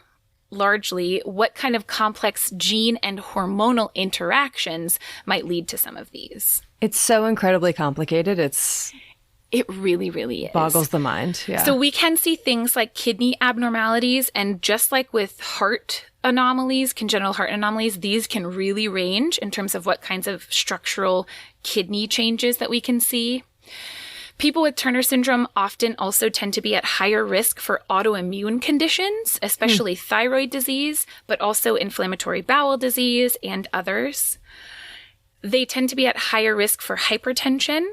largely what kind of complex gene and hormonal interactions might lead to some of these. It's so incredibly complicated. It really, really is. Boggles the mind. Yeah. So we can see things like kidney abnormalities, and just like with heart anomalies, congenital heart anomalies, these can really range in terms of what kinds of structural kidney changes that we can see. People with Turner syndrome often also tend to be at higher risk for autoimmune conditions, especially thyroid disease, but also inflammatory bowel disease and others. They tend to be at higher risk for hypertension.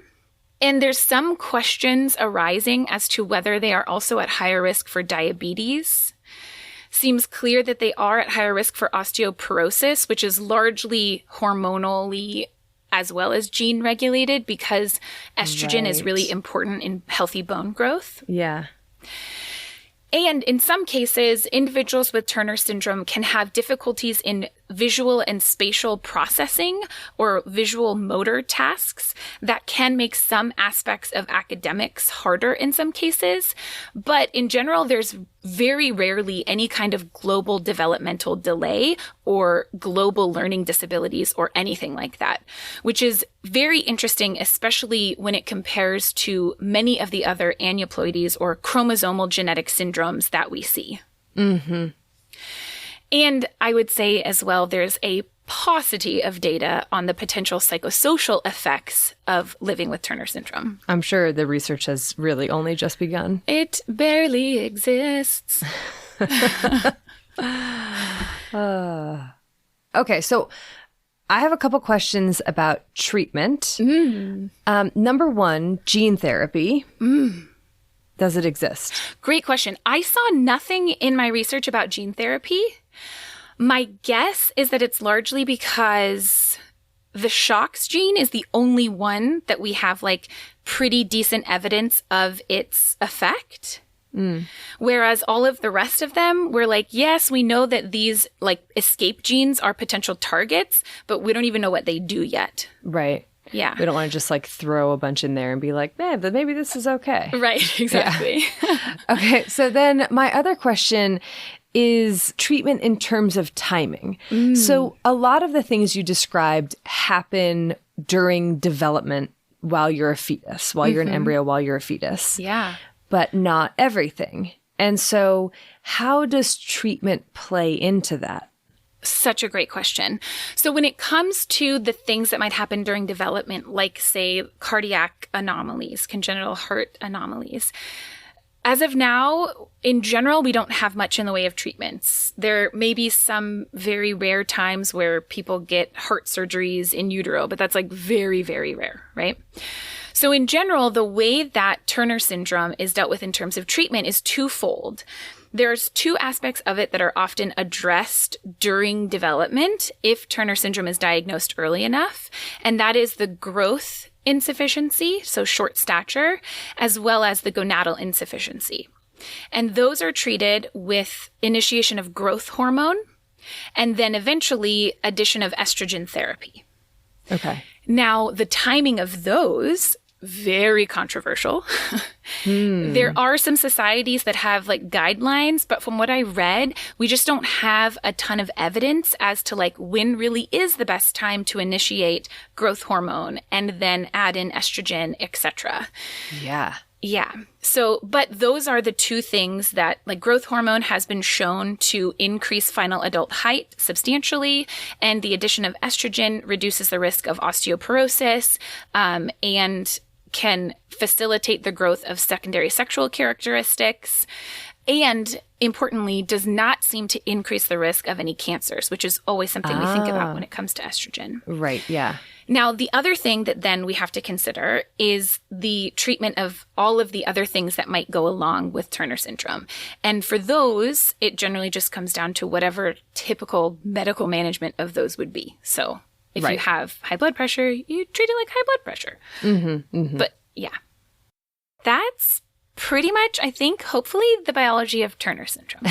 And there's some questions arising as to whether they are also at higher risk for diabetes. Seems clear that they are at higher risk for osteoporosis, which is largely hormonally as well as gene regulated, because estrogen is really important in healthy bone growth. Yeah. And in some cases, individuals with Turner syndrome can have difficulties in visual and spatial processing or visual motor tasks that can make some aspects of academics harder in some cases. But in general, there's very rarely any kind of global developmental delay or global learning disabilities or anything like that, which is very interesting, especially when it compares to many of the other aneuploidies or chromosomal genetic syndromes that we see. Mm-hmm. And I would say as well, there's a paucity of data on the potential psychosocial effects of living with Turner syndrome. I'm sure the research has really only just begun. It barely exists. Okay, so I have a couple questions about treatment. Number one, gene therapy. Does it exist? Great question. I saw nothing in my research about gene therapy. My guess is that it's largely because the SHOX gene is the only one that we have like pretty decent evidence of its effect. Whereas all of the rest of them, we're like, yes, we know that these like escape genes are potential targets, but we don't even know what they do yet. Right. Yeah. We don't want to just like throw a bunch in there and be like, man, but maybe this is okay. Right. Exactly. Yeah. Okay. So then my other question is treatment in terms of timing. So a lot of the things you described happen during development while you're a fetus, while you're an embryo, while you're a fetus. Yeah. But not everything. And so how does treatment play into that? Such a great question. So when it comes to the things that might happen during development, like say cardiac anomalies, congenital heart anomalies, as of now, in general, we don't have much in the way of treatments. There may be some very rare times where people get heart surgeries in utero, but that's like very, very rare, right? So in general, the way that Turner syndrome is dealt with in terms of treatment is twofold. There's two aspects of it that are often addressed during development if Turner syndrome is diagnosed early enough, and that is the growth insufficiency, so short stature, as well as the gonadal insufficiency. And those are treated with initiation of growth hormone and then eventually addition of estrogen therapy. Okay. Now, the timing of those, very controversial. There are some societies that have like guidelines, but from what I read, we just don't have a ton of evidence as to like when really is the best time to initiate growth hormone and then add in estrogen, etc. Yeah. Yeah. So, but those are the two things that like growth hormone has been shown to increase final adult height substantially. And the addition of estrogen reduces the risk of osteoporosis, and can facilitate the growth of secondary sexual characteristics, and importantly, does not seem to increase the risk of any cancers, which is always something we think about when it comes to estrogen. Right, yeah. Now, the other thing that then we have to consider is the treatment of all of the other things that might go along with Turner syndrome. And for those, it generally just comes down to whatever typical medical management of those would be. So if you have high blood pressure, you treat it like high blood pressure. But yeah, that's pretty much, I think, hopefully the biology of Turner syndrome.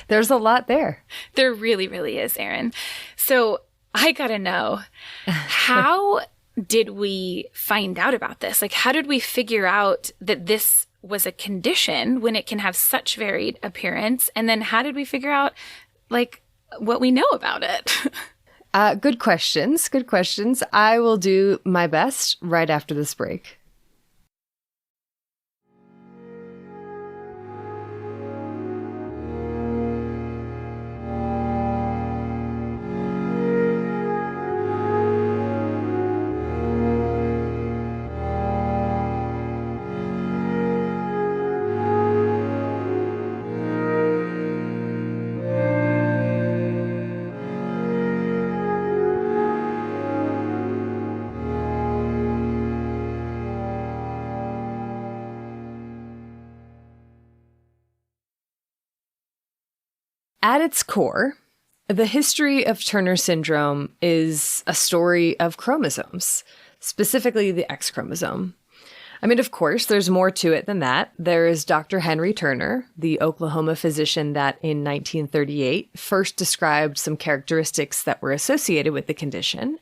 There's a lot there. There really, really is, Erin. So I gotta know, how did we find out about this? Like, how did we figure out that this was a condition when it can have such varied appearance? And then how did we figure out, like, what we know about it? Good questions. Good questions. I will do my best right after this break. At its core, the history of Turner syndrome is a story of chromosomes, specifically the X chromosome. I mean, of course, there's more to it than that. There is Dr. Henry Turner, the Oklahoma physician that in 1938 first described some characteristics that were associated with the condition.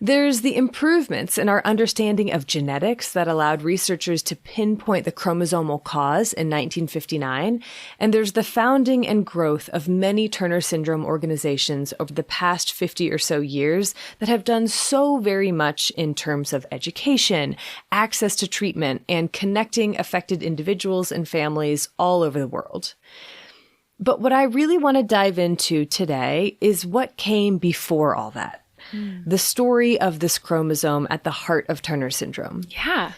There's the improvements in our understanding of genetics that allowed researchers to pinpoint the chromosomal cause in 1959. And there's the founding and growth of many Turner syndrome organizations over the past 50 or so years that have done so very much in terms of education, access to treatment, and connecting affected individuals and families all over the world. But what I really want to dive into today is what came before all that. The story of this chromosome at the heart of Turner syndrome. Yeah.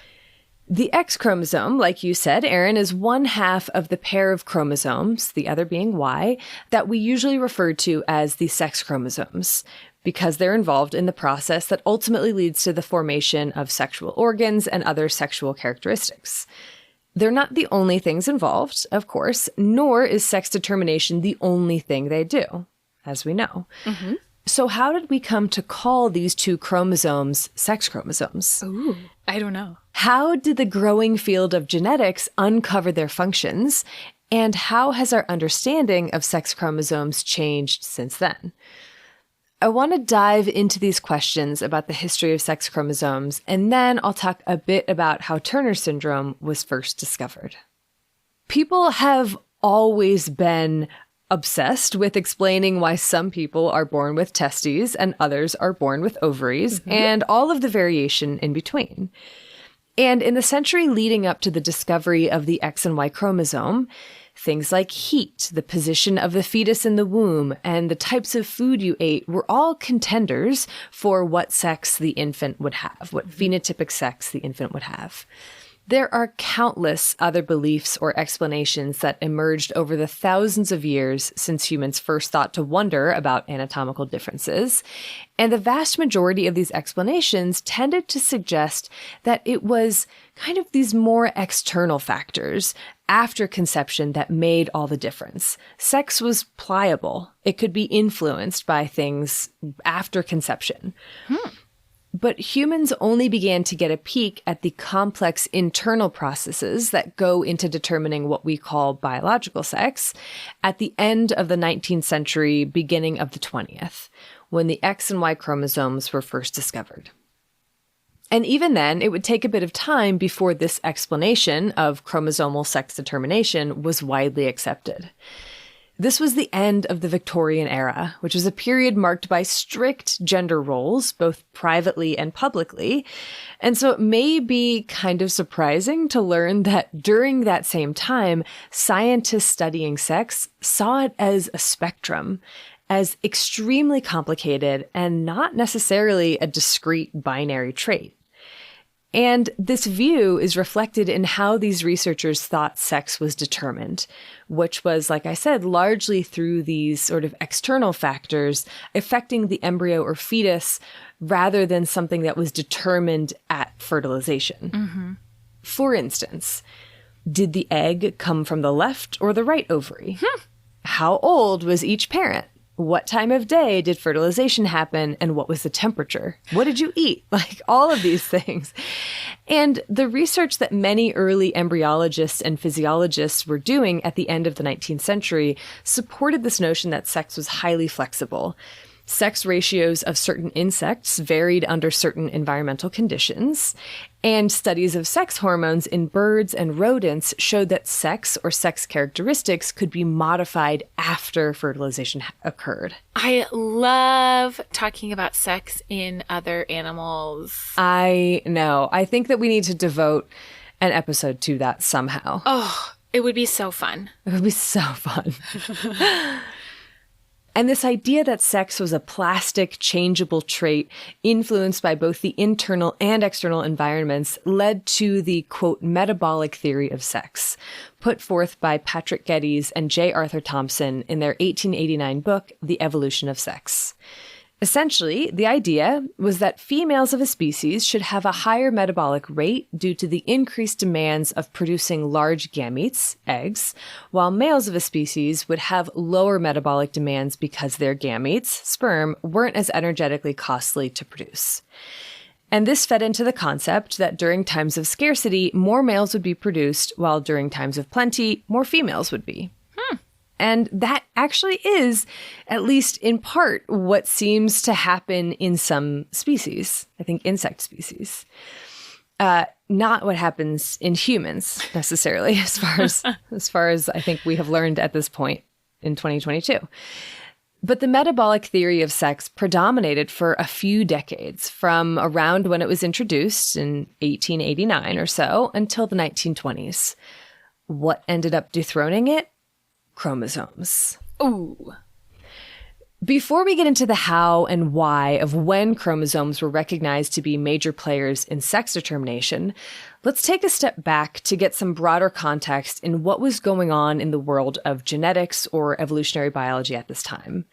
The X chromosome, like you said, Erin, is one half of the pair of chromosomes, the other being Y, that we usually refer to as the sex chromosomes, because they're involved in the process that ultimately leads to the formation of sexual organs and other sexual characteristics. They're not the only things involved, of course, nor is sex determination the only thing they do, as we know. Mm-hmm. So how did we come to call these two chromosomes sex chromosomes? Ooh, I don't know. How did the growing field of genetics uncover their functions? And how has our understanding of sex chromosomes changed since then? I want to dive into these questions about the history of sex chromosomes, and then I'll talk a bit about how Turner syndrome was first discovered. People have always been obsessed with explaining why some people are born with testes and others are born with ovaries, and all of the variation in between. And in the century leading up to the discovery of the X and Y chromosome, things like heat, the position of the fetus in the womb, and the types of food you ate were all contenders for what sex the infant would have, what phenotypic sex the infant would have. There are countless other beliefs or explanations that emerged over the thousands of years since humans first thought to wonder about anatomical differences, and the vast majority of these explanations tended to suggest that it was kind of these more external factors after conception that made all the difference. Sex was pliable. It could be influenced by things after conception. But humans only began to get a peek at the complex internal processes that go into determining what we call biological sex at the end of the 19th century, beginning of the 20th, when the X and Y chromosomes were first discovered. And even then, it would take a bit of time before this explanation of chromosomal sex determination was widely accepted. This was the end of the Victorian era, which was a period marked by strict gender roles, both privately and publicly. And so it may be kind of surprising to learn that during that same time, scientists studying sex saw it as a spectrum, as extremely complicated and not necessarily a discrete binary trait. And this view is reflected in how these researchers thought sex was determined, which was, like I said, largely through these sort of external factors affecting the embryo or fetus rather than something that was determined at fertilization. For instance, did the egg come from the left or the right ovary? How old was each parent? What time of day did fertilization happen, and what was the temperature? What did you eat? Like all of these things. And the research that many early embryologists and physiologists were doing at the end of the 19th century supported this notion that sex was highly flexible. Sex ratios of certain insects varied under certain environmental conditions, and studies of sex hormones in birds and rodents showed that sex or sex characteristics could be modified after fertilization occurred. I love talking about sex in other animals. I know. I think that we need to devote an episode to that somehow. Oh, it would be so fun. It would be so fun. And this idea that sex was a plastic, changeable trait influenced by both the internal and external environments led to the, quote, metabolic theory of sex, put forth by Patrick Geddes and J. Arthur Thompson in their 1889 book, The Evolution of Sex. Essentially, the idea was that females of a species should have a higher metabolic rate due to the increased demands of producing large gametes, eggs, while males of a species would have lower metabolic demands because their gametes, sperm, weren't as energetically costly to produce. And this fed into the concept that during times of scarcity, more males would be produced, while during times of plenty, more females would be. And that actually is, at least in part, what seems to happen in some species. I think insect species. Not what happens in humans necessarily, as far as I think we have learned at this point in 2022. But the metabolic theory of sex predominated for a few decades, from around when it was introduced in 1889 or so until the 1920s. What ended up dethroning it? Chromosomes. Ooh. Before we get into the how and why of when chromosomes were recognized to be major players in sex determination, let's take a step back to get some broader context in what was going on in the world of genetics or evolutionary biology at this time.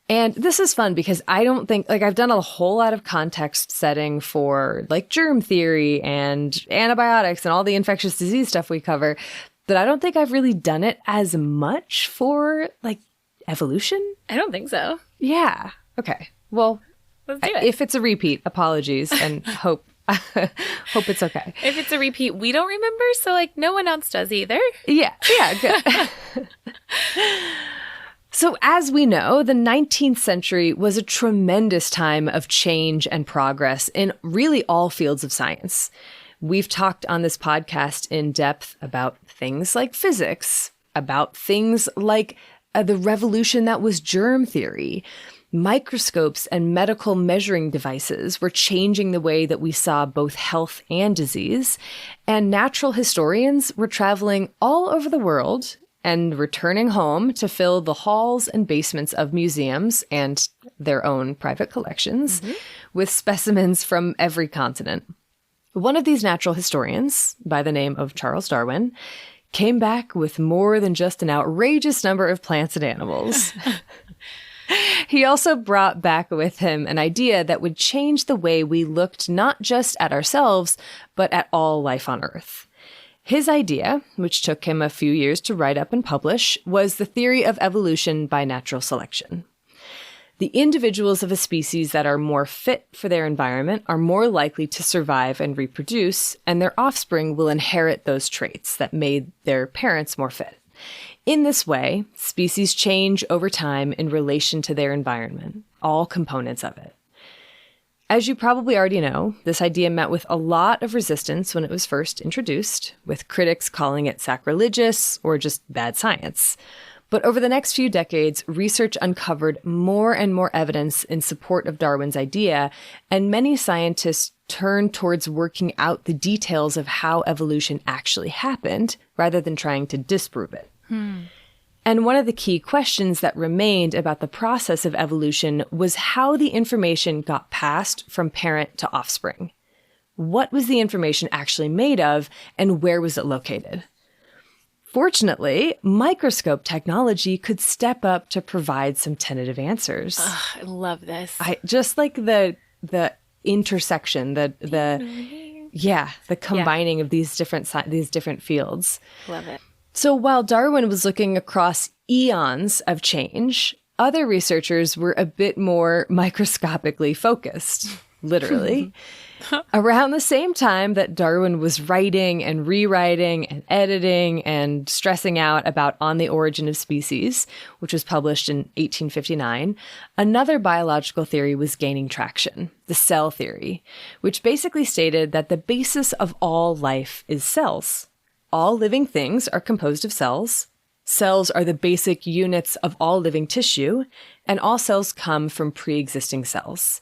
And this is fun because I don't think, I've done a whole lot of context setting for germ theory and antibiotics and all the infectious disease stuff we cover, but I don't think I've really done it as much for evolution. I don't think so. Yeah. Okay. Well, let's do it. If it's a repeat, apologies and hope it's okay. If it's a repeat, we don't remember, so no one else does either. Yeah. Good. So as we know, the 19th century was a tremendous time of change and progress in really all fields of science. We've talked on this podcast in depth about things like physics, about things like the revolution that was germ theory. Microscopes and medical measuring devices were changing the way that we saw both health and disease, and natural historians were traveling all over the world and returning home to fill the halls and basements of museums and their own private collections with specimens from every continent. One of these natural historians, by the name of Charles Darwin, came back with more than just an outrageous number of plants and animals. He also brought back with him an idea that would change the way we looked not just at ourselves, but at all life on Earth. His idea, which took him a few years to write up and publish, was the theory of evolution by natural selection. The individuals of a species that are more fit for their environment are more likely to survive and reproduce, and their offspring will inherit those traits that made their parents more fit. In this way, species change over time in relation to their environment, all components of it. As you probably already know, this idea met with a lot of resistance when it was first introduced, with critics calling it sacrilegious or just bad science. But over the next few decades, research uncovered more and more evidence in support of Darwin's idea, and many scientists turned towards working out the details of how evolution actually happened, rather than trying to disprove it. And one of the key questions that remained about the process of evolution was how the information got passed from parent to offspring. What was the information actually made of, and where was it located? Fortunately, microscope technology could step up to provide some tentative answers. I love this. Just the intersection, the combining of these different fields. Love it. So while Darwin was looking across eons of change, other researchers were a bit more microscopically focused, literally. Around the same time that Darwin was writing and rewriting and editing and stressing out about On the Origin of Species, which was published in 1859, another biological theory was gaining traction, the cell theory, which basically stated that the basis of all life is cells. All living things are composed of cells. Cells are the basic units of all living tissue, and all cells come from pre-existing cells.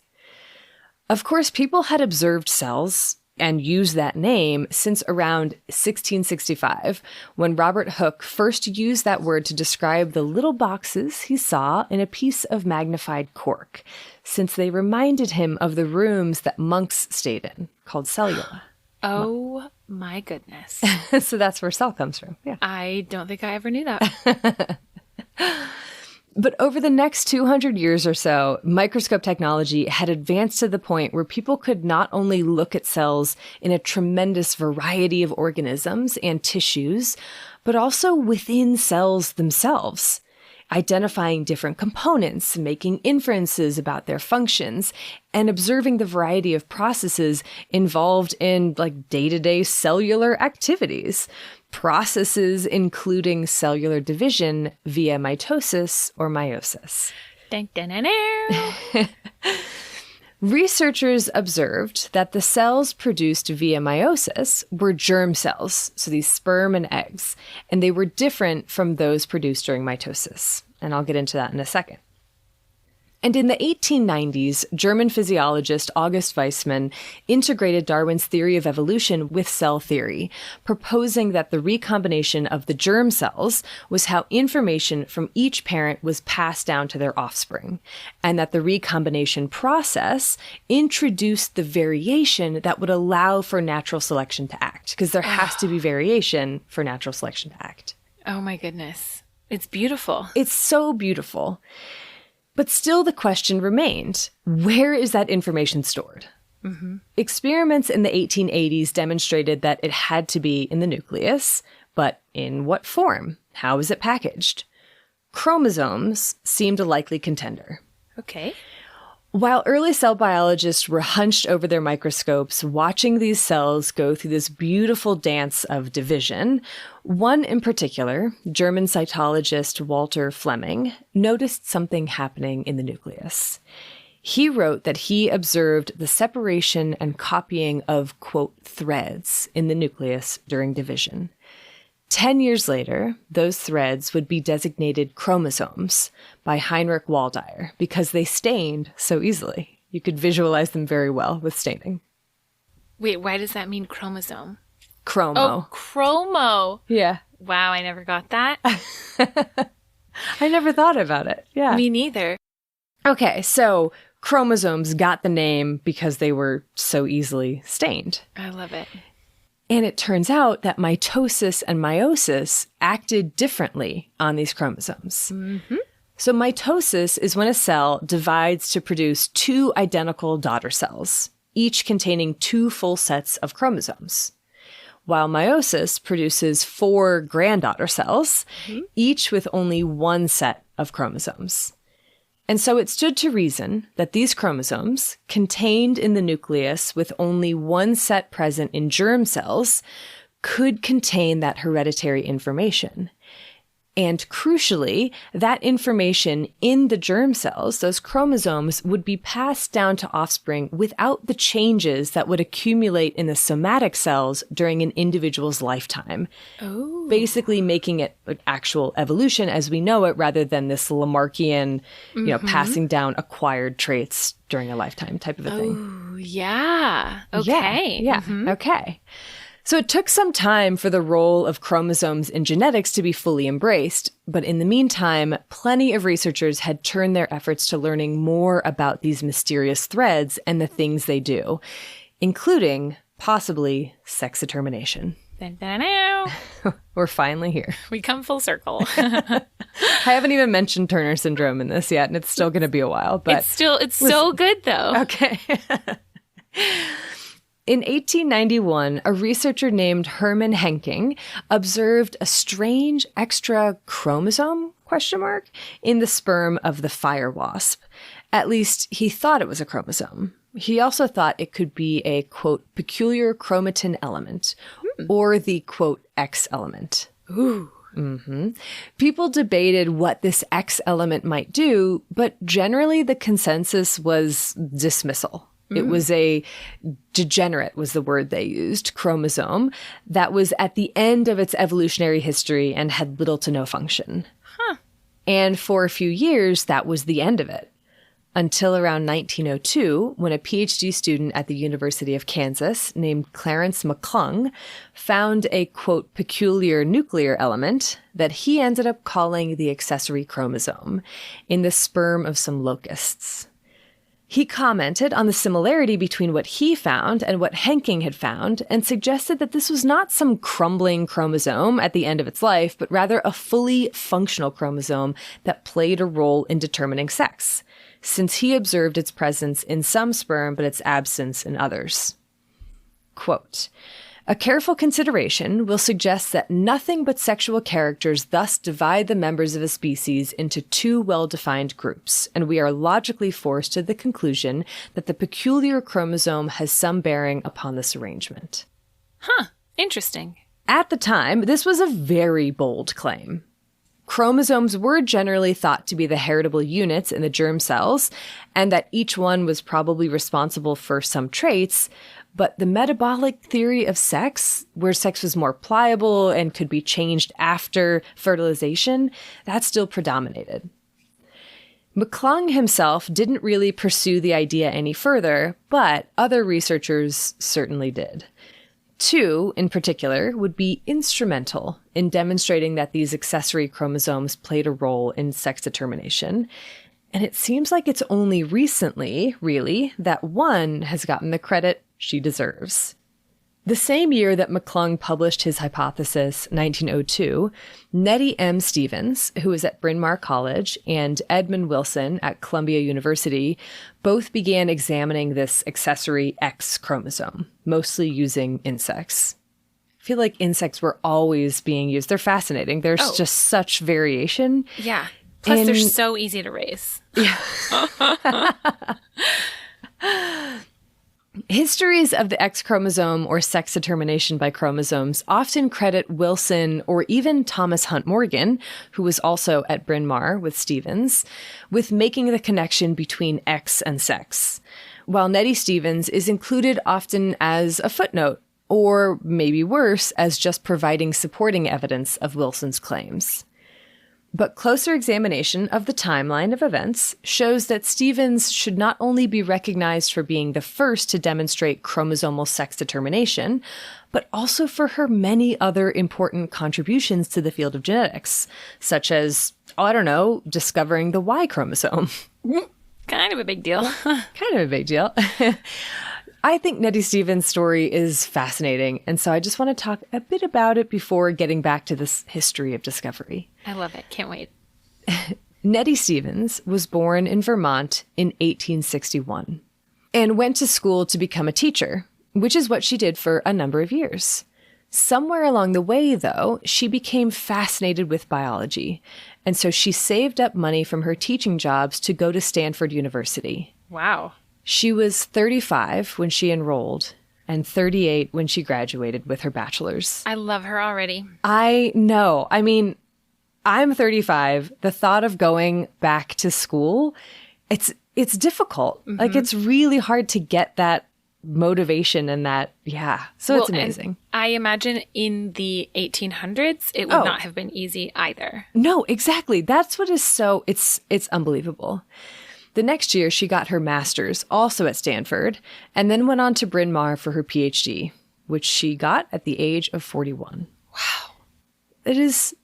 Of course, people had observed cells and used that name since around 1665, when Robert Hooke first used that word to describe the little boxes he saw in a piece of magnified cork, since they reminded him of the rooms that monks stayed in, called cellula. Oh my goodness. So that's where cell comes from. Yeah. I don't think I ever knew that. But over the next 200 years or so, microscope technology had advanced to the point where people could not only look at cells in a tremendous variety of organisms and tissues, but also within cells themselves. identifying different components, making inferences about their functions, and observing the variety of processes involved in day-to-day cellular activities. Processes including cellular division via mitosis or meiosis. Dun, dun, dun, dun. Researchers observed that the cells produced via meiosis were germ cells, so these sperm and eggs, and they were different from those produced during mitosis. And I'll get into that in a second. And in the 1890s, German physiologist August Weismann integrated Darwin's theory of evolution with cell theory, proposing that the recombination of the germ cells was how information from each parent was passed down to their offspring, and that the recombination process introduced the variation that would allow for natural selection to act, because there has to be variation for natural selection to act. Oh my goodness. It's beautiful. It's so beautiful. But still the question remained, where is that information stored? Mm-hmm. Experiments in the 1880s demonstrated that it had to be in the nucleus, but in what form? How is it packaged? Chromosomes seemed a likely contender. Okay. While early cell biologists were hunched over their microscopes, watching these cells go through this beautiful dance of division, one in particular, German cytologist Walter Flemming, noticed something happening in the nucleus. He wrote that he observed the separation and copying of, quote, threads in the nucleus during division. 10 years later, those threads would be designated chromosomes by Heinrich Waldeyer because they stained so easily. You could visualize them very well with staining. Wait, why does that mean chromosome? Chromo. Oh, chromo. Yeah. Wow, I never got that. I never thought about it. Yeah. Me neither. Okay, so chromosomes got the name because they were so easily stained. I love it. And it turns out that mitosis and meiosis acted differently on these chromosomes. Mm-hmm. So mitosis is when a cell divides to produce two identical daughter cells, each containing two full sets of chromosomes, while meiosis produces 4 granddaughter cells, each with only one set of chromosomes. And so it stood to reason that these chromosomes, contained in the nucleus with only one set present in germ cells, could contain that hereditary information. And crucially, that information in the germ cells, those chromosomes, would be passed down to offspring without the changes that would accumulate in the somatic cells during an individual's lifetime. Oh. Basically making it an actual evolution as we know it, rather than this Lamarckian, passing down acquired traits during a lifetime type of a thing. Oh, yeah. Okay. Yeah. Okay. So it took some time for the role of chromosomes in genetics to be fully embraced, but in the meantime, plenty of researchers had turned their efforts to learning more about these mysterious threads and the things they do, including, possibly, sex determination. Dun, dun, dun. We're finally here. We come full circle. I haven't even mentioned Turner syndrome in this yet, and it's still going to be a while. But it's so good, though. Okay. In 1891, a researcher named Hermann Henking observed a strange extra chromosome, ? In the sperm of the fire wasp. At least he thought it was a chromosome. He also thought it could be a, quote, peculiar chromatin element, or the, quote, X element. Ooh. Mm-hmm. People debated what this X element might do, but generally the consensus was dismissal. It was a degenerate, was the word they used, chromosome that was at the end of its evolutionary history and had little to no function. Huh. And for a few years, that was the end of it. Until around 1902, when a PhD student at the University of Kansas named Clarence McClung found a, quote, peculiar nuclear element that he ended up calling the accessory chromosome in the sperm of some locusts. He commented on the similarity between what he found and what Henking had found and suggested that this was not some crumbling chromosome at the end of its life, but rather a fully functional chromosome that played a role in determining sex, since he observed its presence in some sperm but its absence in others. Quote, A careful consideration will suggest that nothing but sexual characters thus divide the members of a species into two well-defined groups, and we are logically forced to the conclusion that the peculiar chromosome has some bearing upon this arrangement. Huh. Interesting. At the time, this was a very bold claim. Chromosomes were generally thought to be the heritable units in the germ cells, and that each one was probably responsible for some traits, but the metabolic theory of sex, where sex was more pliable and could be changed after fertilization, that still predominated. McClung himself didn't really pursue the idea any further, but other researchers certainly did. Two, in particular, would be instrumental in demonstrating that these accessory chromosomes played a role in sex determination. And it seems like it's only recently, really, that one has gotten the credit she deserves. The same year that McClung published his hypothesis, 1902, Nettie M. Stevens, who was at Bryn Mawr College, and Edmund Wilson at Columbia University both began examining this accessory X chromosome, mostly using insects. I feel like insects were always being used. They're fascinating. There's just such variation. Yeah. Plus, they're so easy to raise. Yeah. Histories of the X chromosome or sex determination by chromosomes often credit Wilson or even Thomas Hunt Morgan, who was also at Bryn Mawr with Stevens, with making the connection between X and sex, while Nettie Stevens is included often as a footnote, or maybe worse, as just providing supporting evidence of Wilson's claims. But closer examination of the timeline of events shows that Stevens should not only be recognized for being the first to demonstrate chromosomal sex determination, but also for her many other important contributions to the field of genetics, such as, discovering the Y chromosome. Kind of a big deal. Kind of a big deal. I think Nettie Stevens' story is fascinating, and so I just want to talk a bit about it before getting back to this history of discovery. I love it. Can't wait. Nettie Stevens was born in Vermont in 1861 and went to school to become a teacher, which is what she did for a number of years. Somewhere along the way, though, she became fascinated with biology, and so she saved up money from her teaching jobs to go to Stanford University. Wow. She was 35 when she enrolled and 38 when she graduated with her bachelor's. I love her already. I know. I mean, I'm 35. The thought of going back to school, it's difficult. Mm-hmm. Like, it's really hard to get that motivation and that, So it's amazing. I imagine in the 1800s, it would not have been easy either. No, exactly. That's what is so, it's unbelievable. The next year, she got her master's, also at Stanford, and then went on to Bryn Mawr for her PhD, which she got at the age of 41. Wow. It is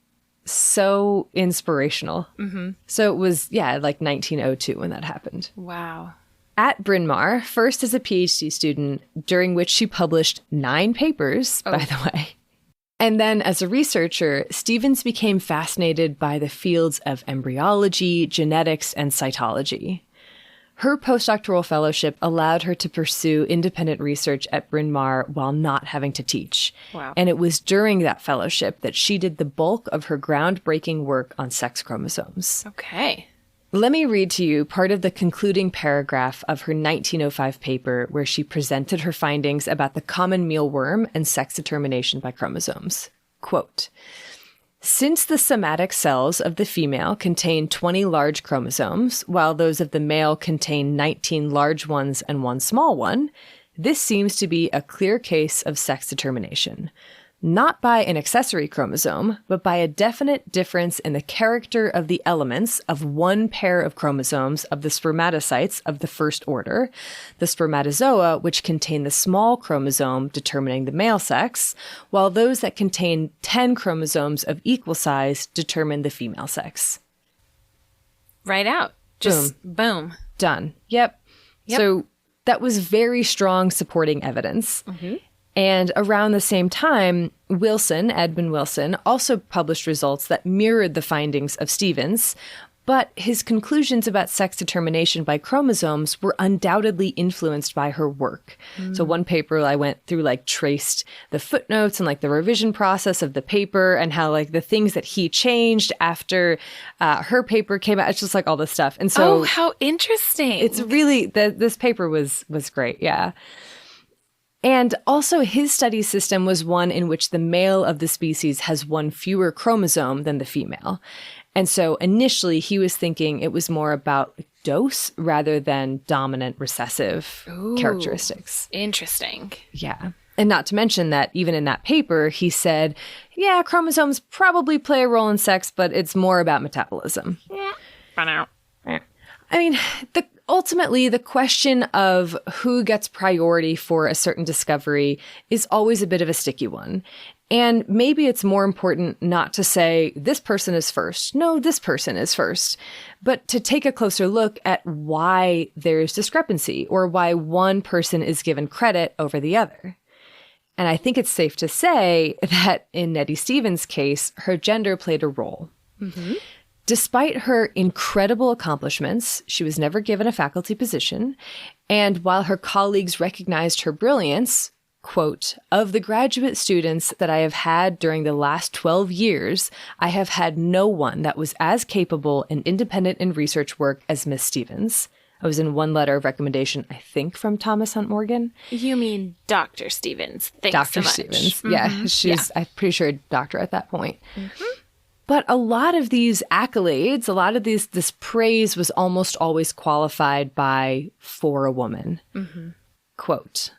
so inspirational. Mm-hmm. So it was, like 1902 when that happened. Wow. At Bryn Mawr, first as a PhD student, during which she published 9 papers, by the way. And then as a researcher, Stevens became fascinated by the fields of embryology, genetics, and cytology. Her postdoctoral fellowship allowed her to pursue independent research at Bryn Mawr while not having to teach. Wow. And it was during that fellowship that she did the bulk of her groundbreaking work on sex chromosomes. Okay. Let me read to you part of the concluding paragraph of her 1905 paper where she presented her findings about the common mealworm and sex determination by chromosomes. Quote, "Since the somatic cells of the female contain 20 large chromosomes, while those of the male contain 19 large ones and 1 small one, this seems to be a clear case of sex determination. Not by an accessory chromosome, but by a definite difference in the character of the elements of one pair of chromosomes of the spermatocytes of the first order, the spermatozoa, which contain the small chromosome determining the male sex, while those that contain 10 chromosomes of equal size determine the female sex." Right out. Just boom. Done. Yep. So that was very strong supporting evidence. Mm-hmm. And around the same time, Edmund Wilson, also published results that mirrored the findings of Stevens, But his conclusions about sex determination by chromosomes were undoubtedly influenced by her work. So one paper I went through, traced the footnotes and the revision process of the paper and how the things that he changed after her paper came out. It's just all this stuff. And so, oh, how interesting. It's really, this paper was great. Yeah. And also his study system was one in which the male of the species has one fewer chromosome than the female. And so initially he was thinking it was more about dose rather than dominant recessive characteristics. Interesting. Yeah. And not to mention that even in that paper, he said, yeah, chromosomes probably play a role in sex, but it's more about metabolism. Yeah. I mean, ultimately, the question of who gets priority for a certain discovery is always a bit of a sticky one. And maybe it's more important not to say, this person is first. No, this person is first. But to take a closer look at why there's discrepancy or why one person is given credit over the other. And I think it's safe to say that in Nettie Stevens' case, her gender played a role. Mm-hmm. Despite her incredible accomplishments, she was never given a faculty position. And while her colleagues recognized her brilliance, quote, of the graduate students that I have had during the last 12 years, I have had no one that was as capable and independent in research work as Miss Stevens. I was in one letter of recommendation, I think, from Thomas Hunt Morgan. You mean Dr. Stevens. Thanks Dr. so much. Stevens. Mm-hmm. Yeah, she's, I'm pretty sure, a doctor at that point. Mm-hmm. But a lot of these accolades, a lot of this praise was almost always qualified by for a woman. Mm-hmm. Quote,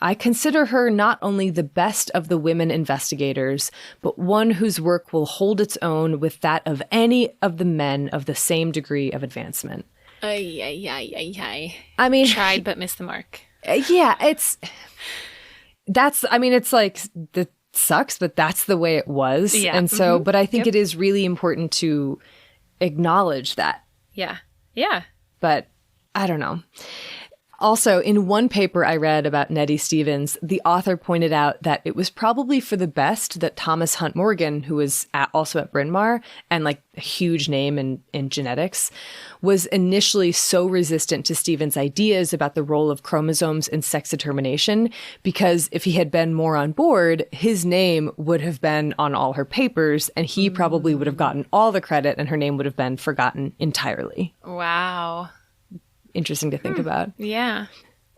I consider her not only the best of the women investigators, but one whose work will hold its own with that of any of the men of the same degree of advancement. I mean, tried but missed the mark. Yeah, that sucks, but that's the way it was. Yeah. And so, but I think it is really important to acknowledge that. Yeah. Yeah. But I don't know. Also, in one paper I read about Nettie Stevens, the author pointed out that it was probably for the best that Thomas Hunt Morgan, who was also at Bryn Mawr and a huge name in genetics, was initially so resistant to Stevens' ideas about the role of chromosomes in sex determination, because if he had been more on board, his name would have been on all her papers, and he probably would have gotten all the credit, and her name would have been forgotten entirely. Wow. Interesting to think about. Yeah.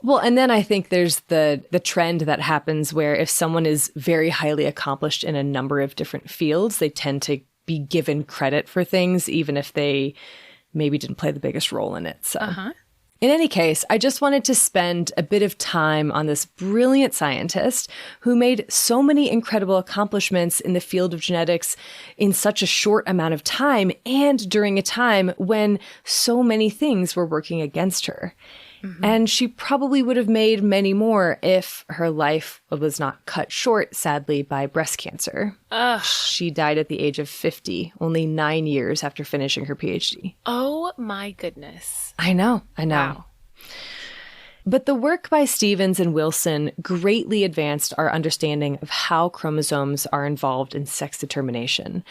Well, and then I think there's the trend that happens where if someone is very highly accomplished in a number of different fields, they tend to be given credit for things, even if they maybe didn't play the biggest role in it. So in any case, I just wanted to spend a bit of time on this brilliant scientist who made so many incredible accomplishments in the field of genetics in such a short amount of time and during a time when so many things were working against her. Mm-hmm. And she probably would have made many more if her life was not cut short, sadly, by breast cancer. Ugh. She died at the age of 50, only 9 years after finishing her PhD. Oh my goodness. I know. Wow. But the work by Stevens and Wilson greatly advanced our understanding of how chromosomes are involved in sex determination.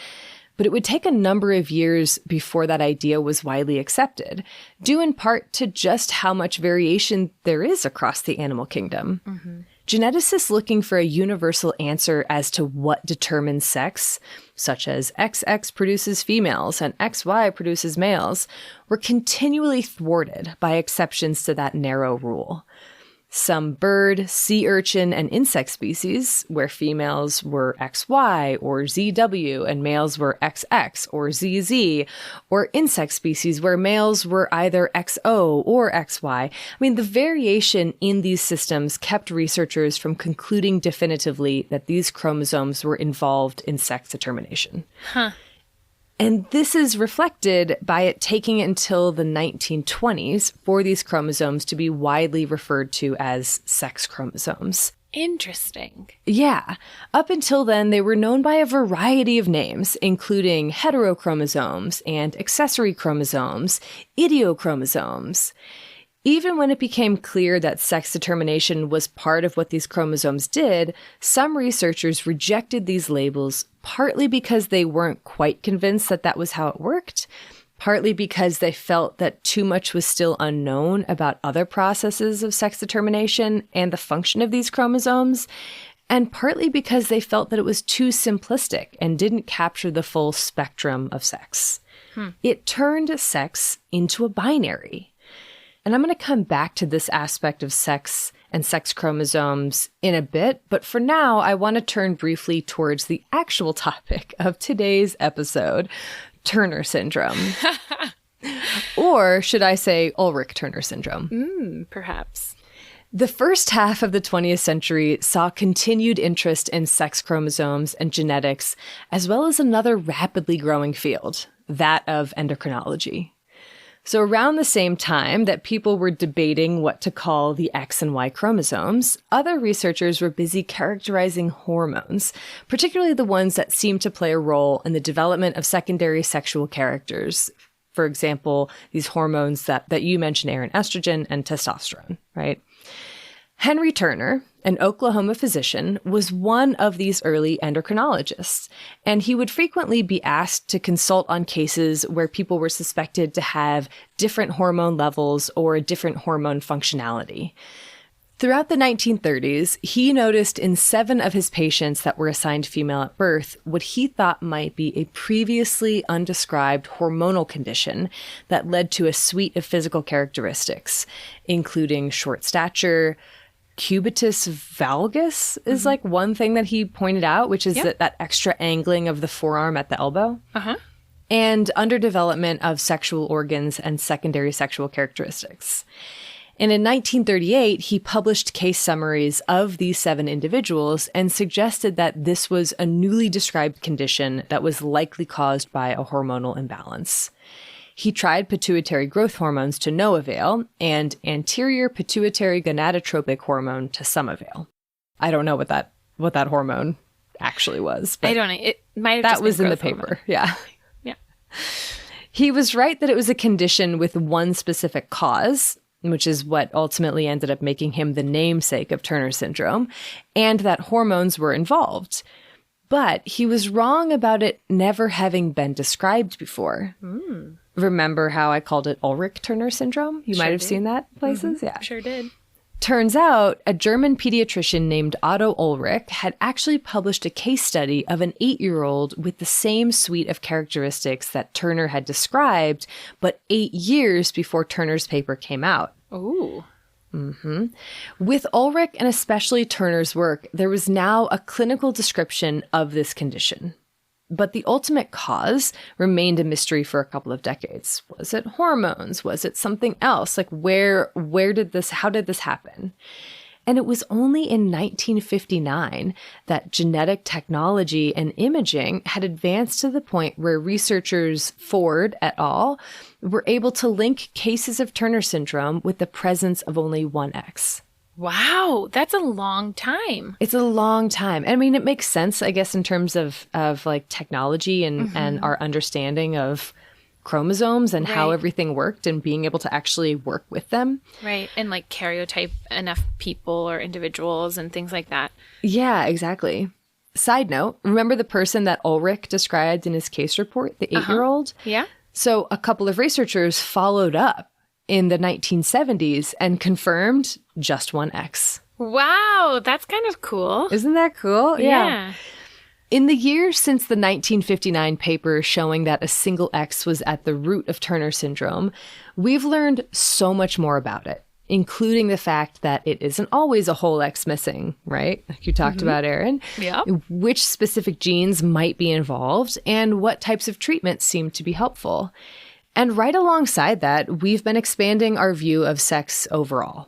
But it would take a number of years before that idea was widely accepted, due in part to just how much variation there is across the animal kingdom. Mm-hmm. Geneticists looking for a universal answer as to what determines sex, such as XX produces females and XY produces males, were continually thwarted by exceptions to that narrow rule. Some bird, sea urchin, and insect species, where females were XY or ZW and males were XX or ZZ, or insect species where males were either XO or XY. I mean, the variation in these systems kept researchers from concluding definitively that these chromosomes were involved in sex determination. Huh. And this is reflected by it taking until the 1920s for these chromosomes to be widely referred to as sex chromosomes. Interesting. Yeah. Up until then, they were known by a variety of names, including heterochromosomes and accessory chromosomes, idiochromosomes. Even when it became clear that sex determination was part of what these chromosomes did, some researchers rejected these labels partly because they weren't quite convinced that that was how it worked, partly because they felt that too much was still unknown about other processes of sex determination and the function of these chromosomes, and partly because they felt that it was too simplistic and didn't capture the full spectrum of sex. It turned sex into a binary. And I'm going to come back to this aspect of sex and sex chromosomes in a bit, but for now, I want to turn briefly towards the actual topic of today's episode, Turner syndrome. Or should I say Ullrich-Turner syndrome? Perhaps. The first half of the 20th century saw continued interest in sex chromosomes and genetics, as well as another rapidly growing field, that of endocrinology. So around the same time that people were debating what to call the X and Y chromosomes, other researchers were busy characterizing hormones, particularly the ones that seemed to play a role in the development of secondary sexual characters. For example, these hormones that you mentioned, Aaron, estrogen and testosterone, right? Henry Turner, an Oklahoma physician, was one of these early endocrinologists, and he would frequently be asked to consult on cases where people were suspected to have different hormone levels or a different hormone functionality. Throughout the 1930s, he noticed in 7 of his patients that were assigned female at birth what he thought might be a previously undescribed hormonal condition that led to a suite of physical characteristics, including short stature. Cubitus valgus is like one thing that he pointed out, which is that extra angling of the forearm at the elbow. And underdevelopment of sexual organs and secondary sexual characteristics. And in 1938, he published case summaries of these 7 individuals and suggested that this was a newly described condition that was likely caused by a hormonal imbalance. He tried pituitary growth hormones to no avail and anterior pituitary gonadotropic hormone to some avail. I don't know what that hormone actually was. But I don't know. It might have that just was been in the growth paper. hormone. Yeah. Yeah. He was right that it was a condition with one specific cause, which is what ultimately ended up making him the namesake of Turner syndrome, and that hormones were involved. But he was wrong about it never having been described before. Remember how I called it Ullrich-Turner syndrome? You might have seen that places? Yeah. Sure did. Turns out a German pediatrician named Otto Ullrich had actually published a case study of an 8-year-old with the same suite of characteristics that Turner had described, but 8 years before Turner's paper came out. Ooh. With Ullrich and especially Turner's work, there was now a clinical description of this condition. But the ultimate cause remained a mystery for a couple of decades. Was it hormones? Was it something else? Like how did this happen? And it was only in 1959 that genetic technology and imaging had advanced to the point where researchers Ford et al. Were able to link cases of Turner syndrome with the presence of only one X. Wow, that's a long time. It's a long time. I mean, it makes sense, I guess, in terms of like technology and our understanding of chromosomes and how everything worked and being able to actually work with them. Right. And like karyotype enough people or individuals and things like that. Yeah, exactly. Side note, remember the person that Ullrich described in his case report, the 8-year-old? Yeah. So a couple of researchers followed up in the 1970s and confirmed just one X. Wow, that's kind of cool. Isn't that cool? Yeah. In the years since the 1959 paper showing that a single X was at the root of Turner syndrome, we've learned so much more about it, including the fact that it isn't always a whole X missing, right? Like you talked about, Aaron. Yeah. Which specific genes might be involved and what types of treatments seem to be helpful. And right alongside that, we've been expanding our view of sex overall.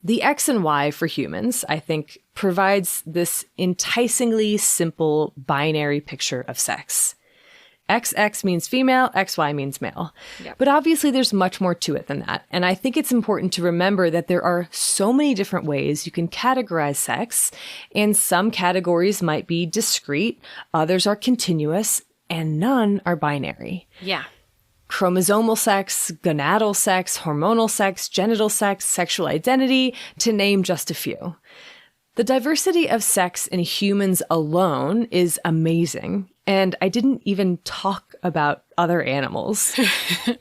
The X and Y for humans, I think, provides this enticingly simple binary picture of sex. XX means female, XY means male. Yep. But obviously there's much more to it than that. And I think it's important to remember that there are so many different ways you can categorize sex, and some categories might be discrete, others are continuous, and none are binary. Yeah. Chromosomal sex, gonadal sex, hormonal sex, genital sex, sexual identity, to name just a few. The diversity of sex in humans alone is amazing, And I didn't even talk about other animals.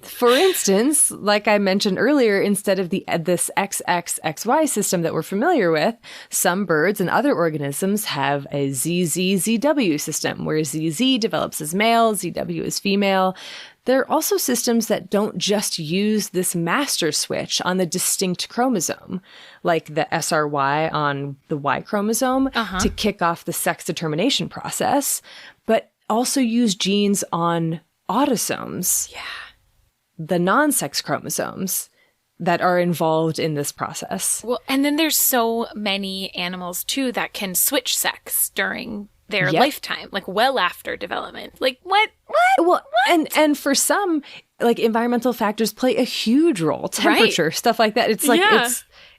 For instance, like I mentioned earlier, instead of this XXXY system that we're familiar with, some birds and other organisms have a ZZZW system, where ZZ develops as male, ZW as female. There are also systems that don't just use this master switch on the distinct chromosome, like the SRY on the Y chromosome to kick off the sex determination process, but also use genes on autosomes, the non-sex chromosomes that are involved in this process. Well, and then there's so many animals too that can switch sex during their lifetime, like well after development. Like what? Well, and for some, like environmental factors play a huge role. Temperature, stuff like that. It's like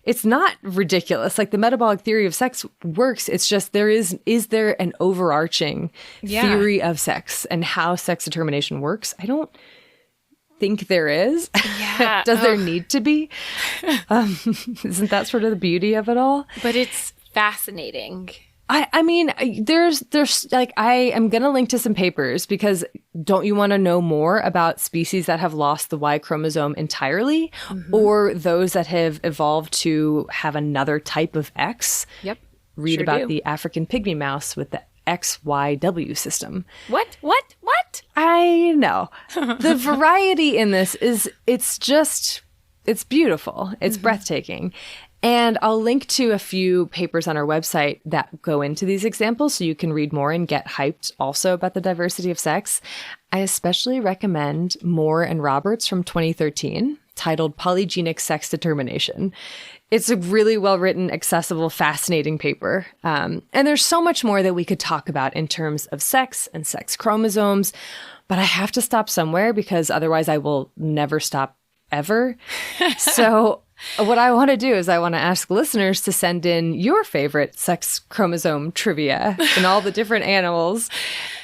it's not ridiculous. Like the metabolic theory of sex works. It's just is there an overarching theory of sex and how sex determination works? I don't think there is. Yeah. Does there need to be? Isn't that sort of the beauty of it all? But it's fascinating. I mean, there's like, I am going to link to some papers because don't you want to know more about species that have lost the Y chromosome entirely or those that have evolved to have another type of X? Yep. Read about the African pygmy mouse with the XYW system. What? I know. The variety in this it's beautiful. It's breathtaking. And I'll link to a few papers on our website that go into these examples so you can read more and get hyped also about the diversity of sex. I especially recommend Moore and Roberts from 2013, titled Polygenic Sex Determination. It's a really well-written, accessible, fascinating paper. And there's so much more that we could talk about in terms of sex and sex chromosomes, but I have to stop somewhere because otherwise I will never stop ever. So what I want to do is I want to ask listeners to send in your favorite sex chromosome trivia in all the different animals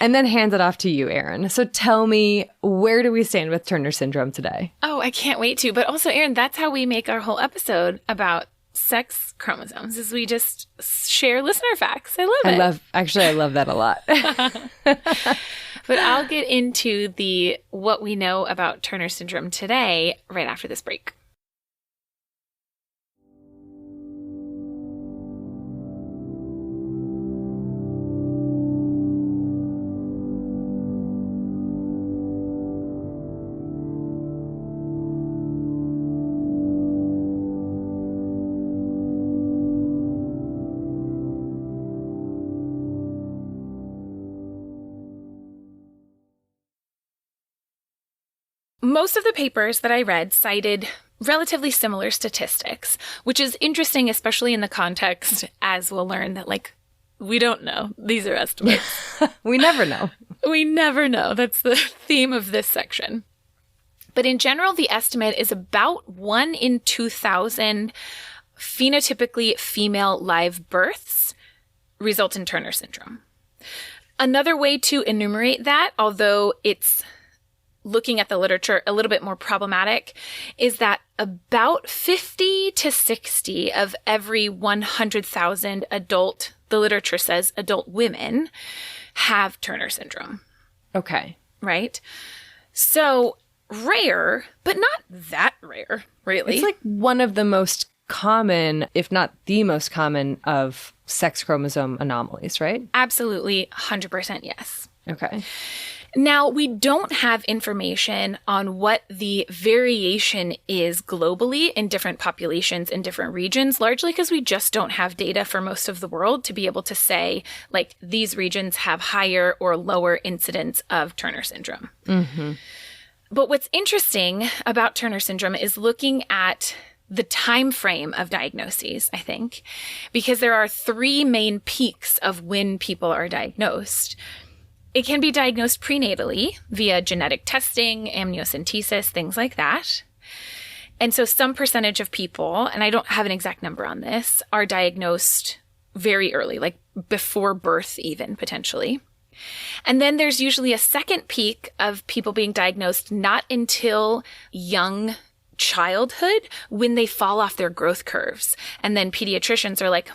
and then hand it off to you, Erin. So tell me, where do we stand with Turner syndrome today? Oh, I can't wait to. But also, Erin, that's how we make our whole episode about sex chromosomes, is we just share listener facts. I love it. I love that a lot. But I'll get into what we know about Turner syndrome today right after this break. Most of the papers that I read cited relatively similar statistics, which is interesting, especially in the context, as we'll learn, that, like, we don't know. These are estimates. We never know. We never know. That's the theme of this section. But in general, the estimate is about 1 in 2,000 phenotypically female live births result in Turner syndrome. Another way to enumerate that, although it's looking at the literature a little bit more problematic, is that about 50 to 60 of every 100,000 adult, the literature says adult women, have Turner syndrome. Okay. Right? So rare, but not that rare, really. It's like one of the most common, if not the most common, of sex chromosome anomalies, right? Absolutely, 100% yes. Okay. Now, we don't have information on what the variation is globally in different populations in different regions, largely because we just don't have data for most of the world to be able to say, like, these regions have higher or lower incidence of Turner syndrome. Mm-hmm. But what's interesting about Turner syndrome is looking at the time frame of diagnoses, I think, because there are 3 main peaks of when people are diagnosed. It can be diagnosed prenatally via genetic testing, amniocentesis, things like that. And so some percentage of people, and I don't have an exact number on this, are diagnosed very early, like before birth even, potentially. And then there's usually a second peak of people being diagnosed not until young childhood, when they fall off their growth curves. And then pediatricians are like,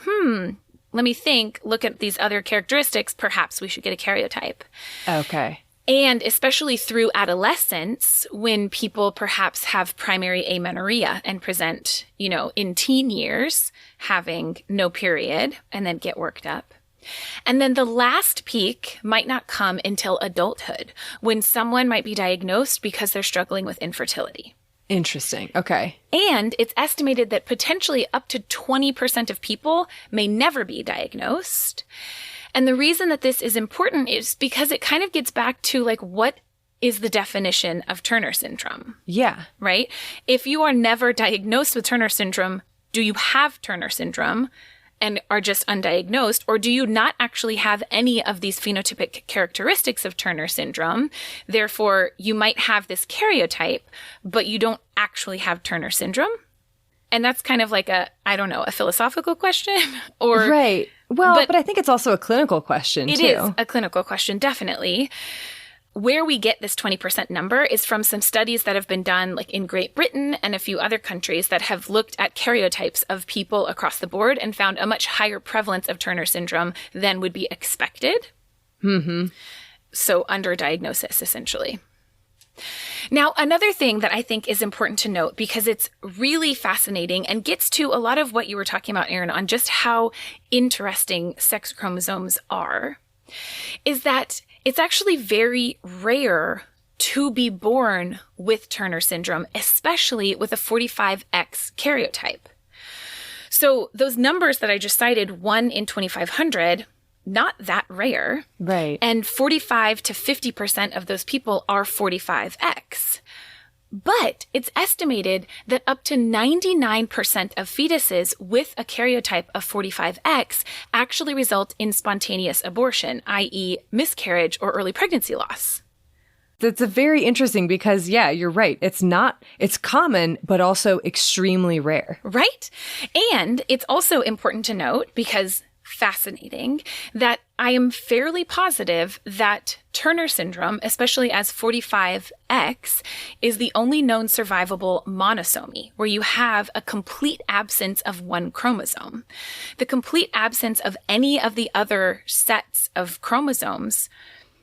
let me think, look at these other characteristics, perhaps we should get a karyotype. Okay. And especially through adolescence, when people perhaps have primary amenorrhea and present, in teen years, having no period and then get worked up. And then the last peak might not come until adulthood, when someone might be diagnosed because they're struggling with infertility. Interesting. Okay. And it's estimated that potentially up to 20% of people may never be diagnosed. And the reason that this is important is because it kind of gets back to what is the definition of Turner syndrome? Yeah. Right? If you are never diagnosed with Turner syndrome, do you have Turner syndrome and are just undiagnosed? Or do you not actually have any of these phenotypic characteristics of Turner syndrome? Therefore, you might have this karyotype, but you don't actually have Turner syndrome? And that's kind of like a philosophical question. Or right. Well, but I think it's also a clinical question, too. It is a clinical question, definitely. Where we get this 20% number is from some studies that have been done in Great Britain and a few other countries that have looked at karyotypes of people across the board and found a much higher prevalence of Turner syndrome than would be expected. Mm-hmm. So underdiagnosis, essentially. Now, another thing that I think is important to note, because it's really fascinating and gets to a lot of what you were talking about, Erin, on just how interesting sex chromosomes are, is that it's actually very rare to be born with Turner syndrome, especially with a 45X karyotype. So those numbers that I just cited, 1 in 2,500, not that rare. Right. And 45 to 50% of those people are 45X. But it's estimated that up to 99% of fetuses with a karyotype of 45X actually result in spontaneous abortion, i.e. miscarriage or early pregnancy loss. That's a very interesting because, yeah, you're right. It's common, but also extremely rare. Right? And it's also important to note, because fascinating, that I am fairly positive that Turner syndrome, especially as 45X, is the only known survivable monosomy, where you have a complete absence of one chromosome. The complete absence of any of the other sets of chromosomes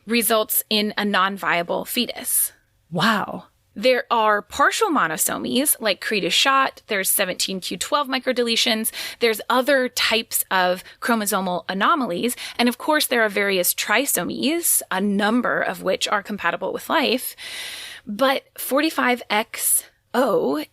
results in a non-viable fetus. Wow. There are partial monosomies like Cree de Schott. There's 17q12 microdeletions. There's other types of chromosomal anomalies. And of course, there are various trisomies, a number of which are compatible with life. But 45XO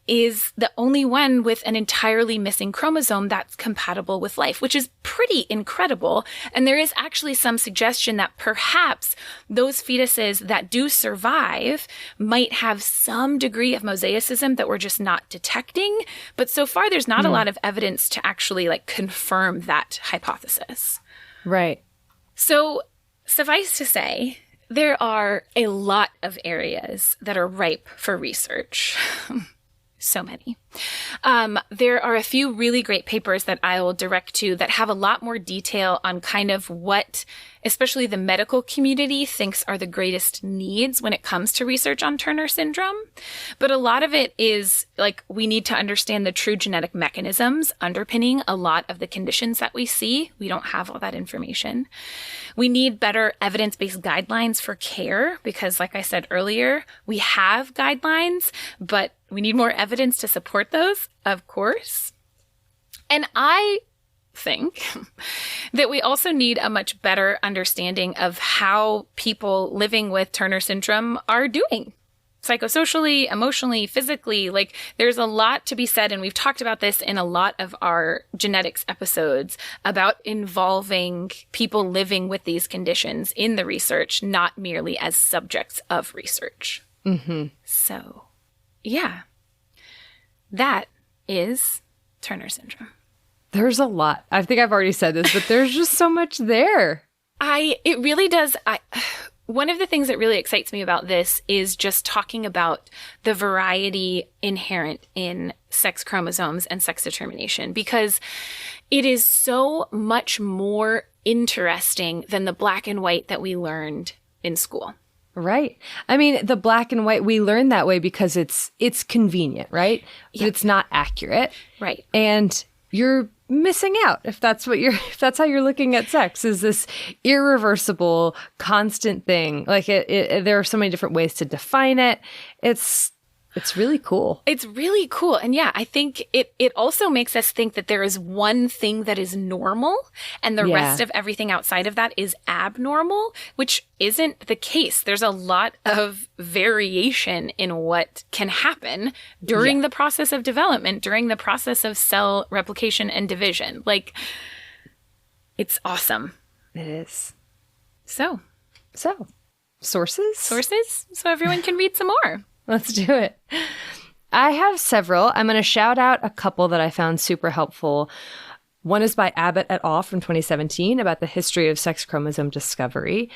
is the only one with an entirely missing chromosome that's compatible with life, which is pretty incredible. And there is actually some suggestion that perhaps those fetuses that do survive might have some degree of mosaicism that we're just not detecting. But so far, there's not a lot of evidence to actually confirm that hypothesis. Right. So suffice to say, there are a lot of areas that are ripe for research. So many. There are a few really great papers that I will direct to that have a lot more detail on kind of what, especially the medical community, thinks are the greatest needs when it comes to research on Turner syndrome. But a lot of it is we need to understand the true genetic mechanisms underpinning a lot of the conditions that we see. We don't have all that information. We need better evidence-based guidelines for care because, like I said earlier, we have guidelines, but we need more evidence to support those, of course. And I think that we also need a much better understanding of how people living with Turner syndrome are doing. Psychosocially, emotionally, physically, there's a lot to be said. And we've talked about this in a lot of our genetics episodes about involving people living with these conditions in the research, not merely as subjects of research. Mm-hmm. So, yeah, that is Turner syndrome. There's a lot. I think I've already said this, but there's just so much there. It really does. One of the things that really excites me about this is just talking about the variety inherent in sex chromosomes and sex determination, because it is so much more interesting than the black and white that we learned in school. Right. I mean, the black and white, we learn that way because it's convenient, right? Yeah. It's not accurate. Right. And you're missing out if that's how you're looking at sex, is this irreversible, constant thing. Like there are so many different ways to define it. It's really cool. It's really cool. And yeah, I think it also makes us think that there is one thing that is normal and the rest of everything outside of that is abnormal, which isn't the case. There's a lot of variation in what can happen during the process of development, during the process of cell replication and division. Like, it's awesome. It is. So, sources? So everyone can read some more. Let's do it. I have several. I'm going to shout out a couple that I found super helpful. One is by Abbott et al. From 2017 about the history of sex chromosome discovery.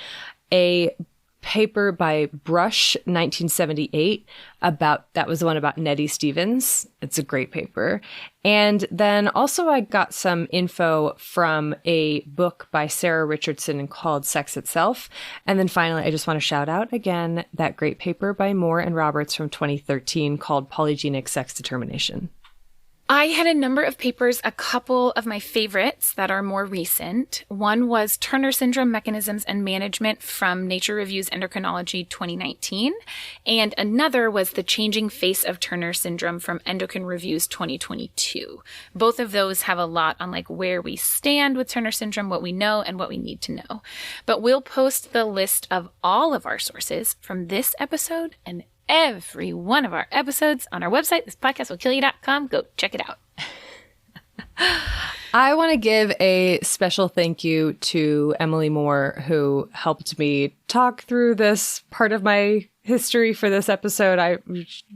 A paper by Brush, 1978, that was the one about Nettie Stevens. It's a great paper. And then also I got some info from a book by Sarah Richardson called Sex Itself. And then finally, I just want to shout out again that great paper by Moore and Roberts from 2013 called Polygenic Sex Determination. I had a number of papers, a couple of my favorites that are more recent. One was Turner Syndrome Mechanisms and Management from Nature Reviews Endocrinology 2019. And another was The Changing Face of Turner Syndrome from Endocrine Reviews 2022. Both of those have a lot on like where we stand with Turner Syndrome, what we know and what we need to know. But we'll post the list of all of our sources from this episode and every one of our episodes on our website, thispodcastwillkillyou.com. Go check it out. I want to give a special thank you to Emily Moore, who helped me talk through this part of my history for this episode.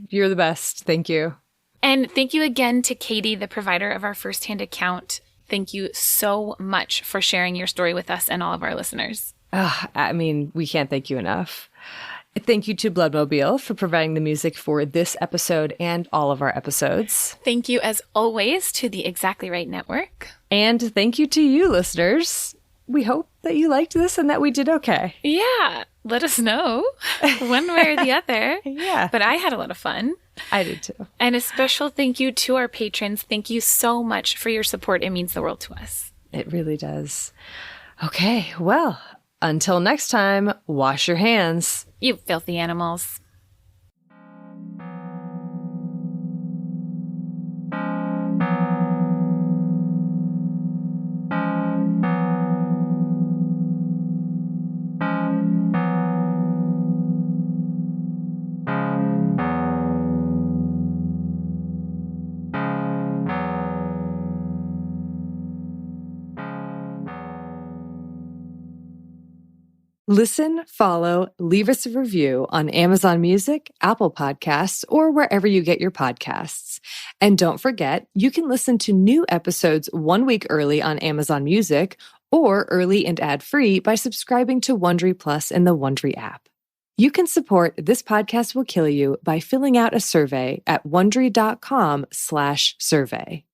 You're the best. Thank you. And thank you again to Katie, the provider of our firsthand account. Thank you so much for sharing your story with us and all of our listeners. I mean, we can't thank you enough. Thank you to Bloodmobile for providing the music for this episode and all of our episodes. Thank you, as always, to the Exactly Right Network. And thank you to you, listeners. We hope that you liked this and that we did okay. Yeah. Let us know one way or the other. Yeah. But I had a lot of fun. I did too. And a special thank you to our patrons. Thank you so much for your support. It means the world to us. It really does. Okay, well, until next time, wash your hands. You filthy animals. Listen, follow, leave us a review on Amazon Music, Apple Podcasts, or wherever you get your podcasts. And don't forget, you can listen to new episodes 1 week early on Amazon Music or early and ad-free by subscribing to Wondery Plus in the Wondery app. You can support This Podcast Will Kill You by filling out a survey at Wondery.com/survey.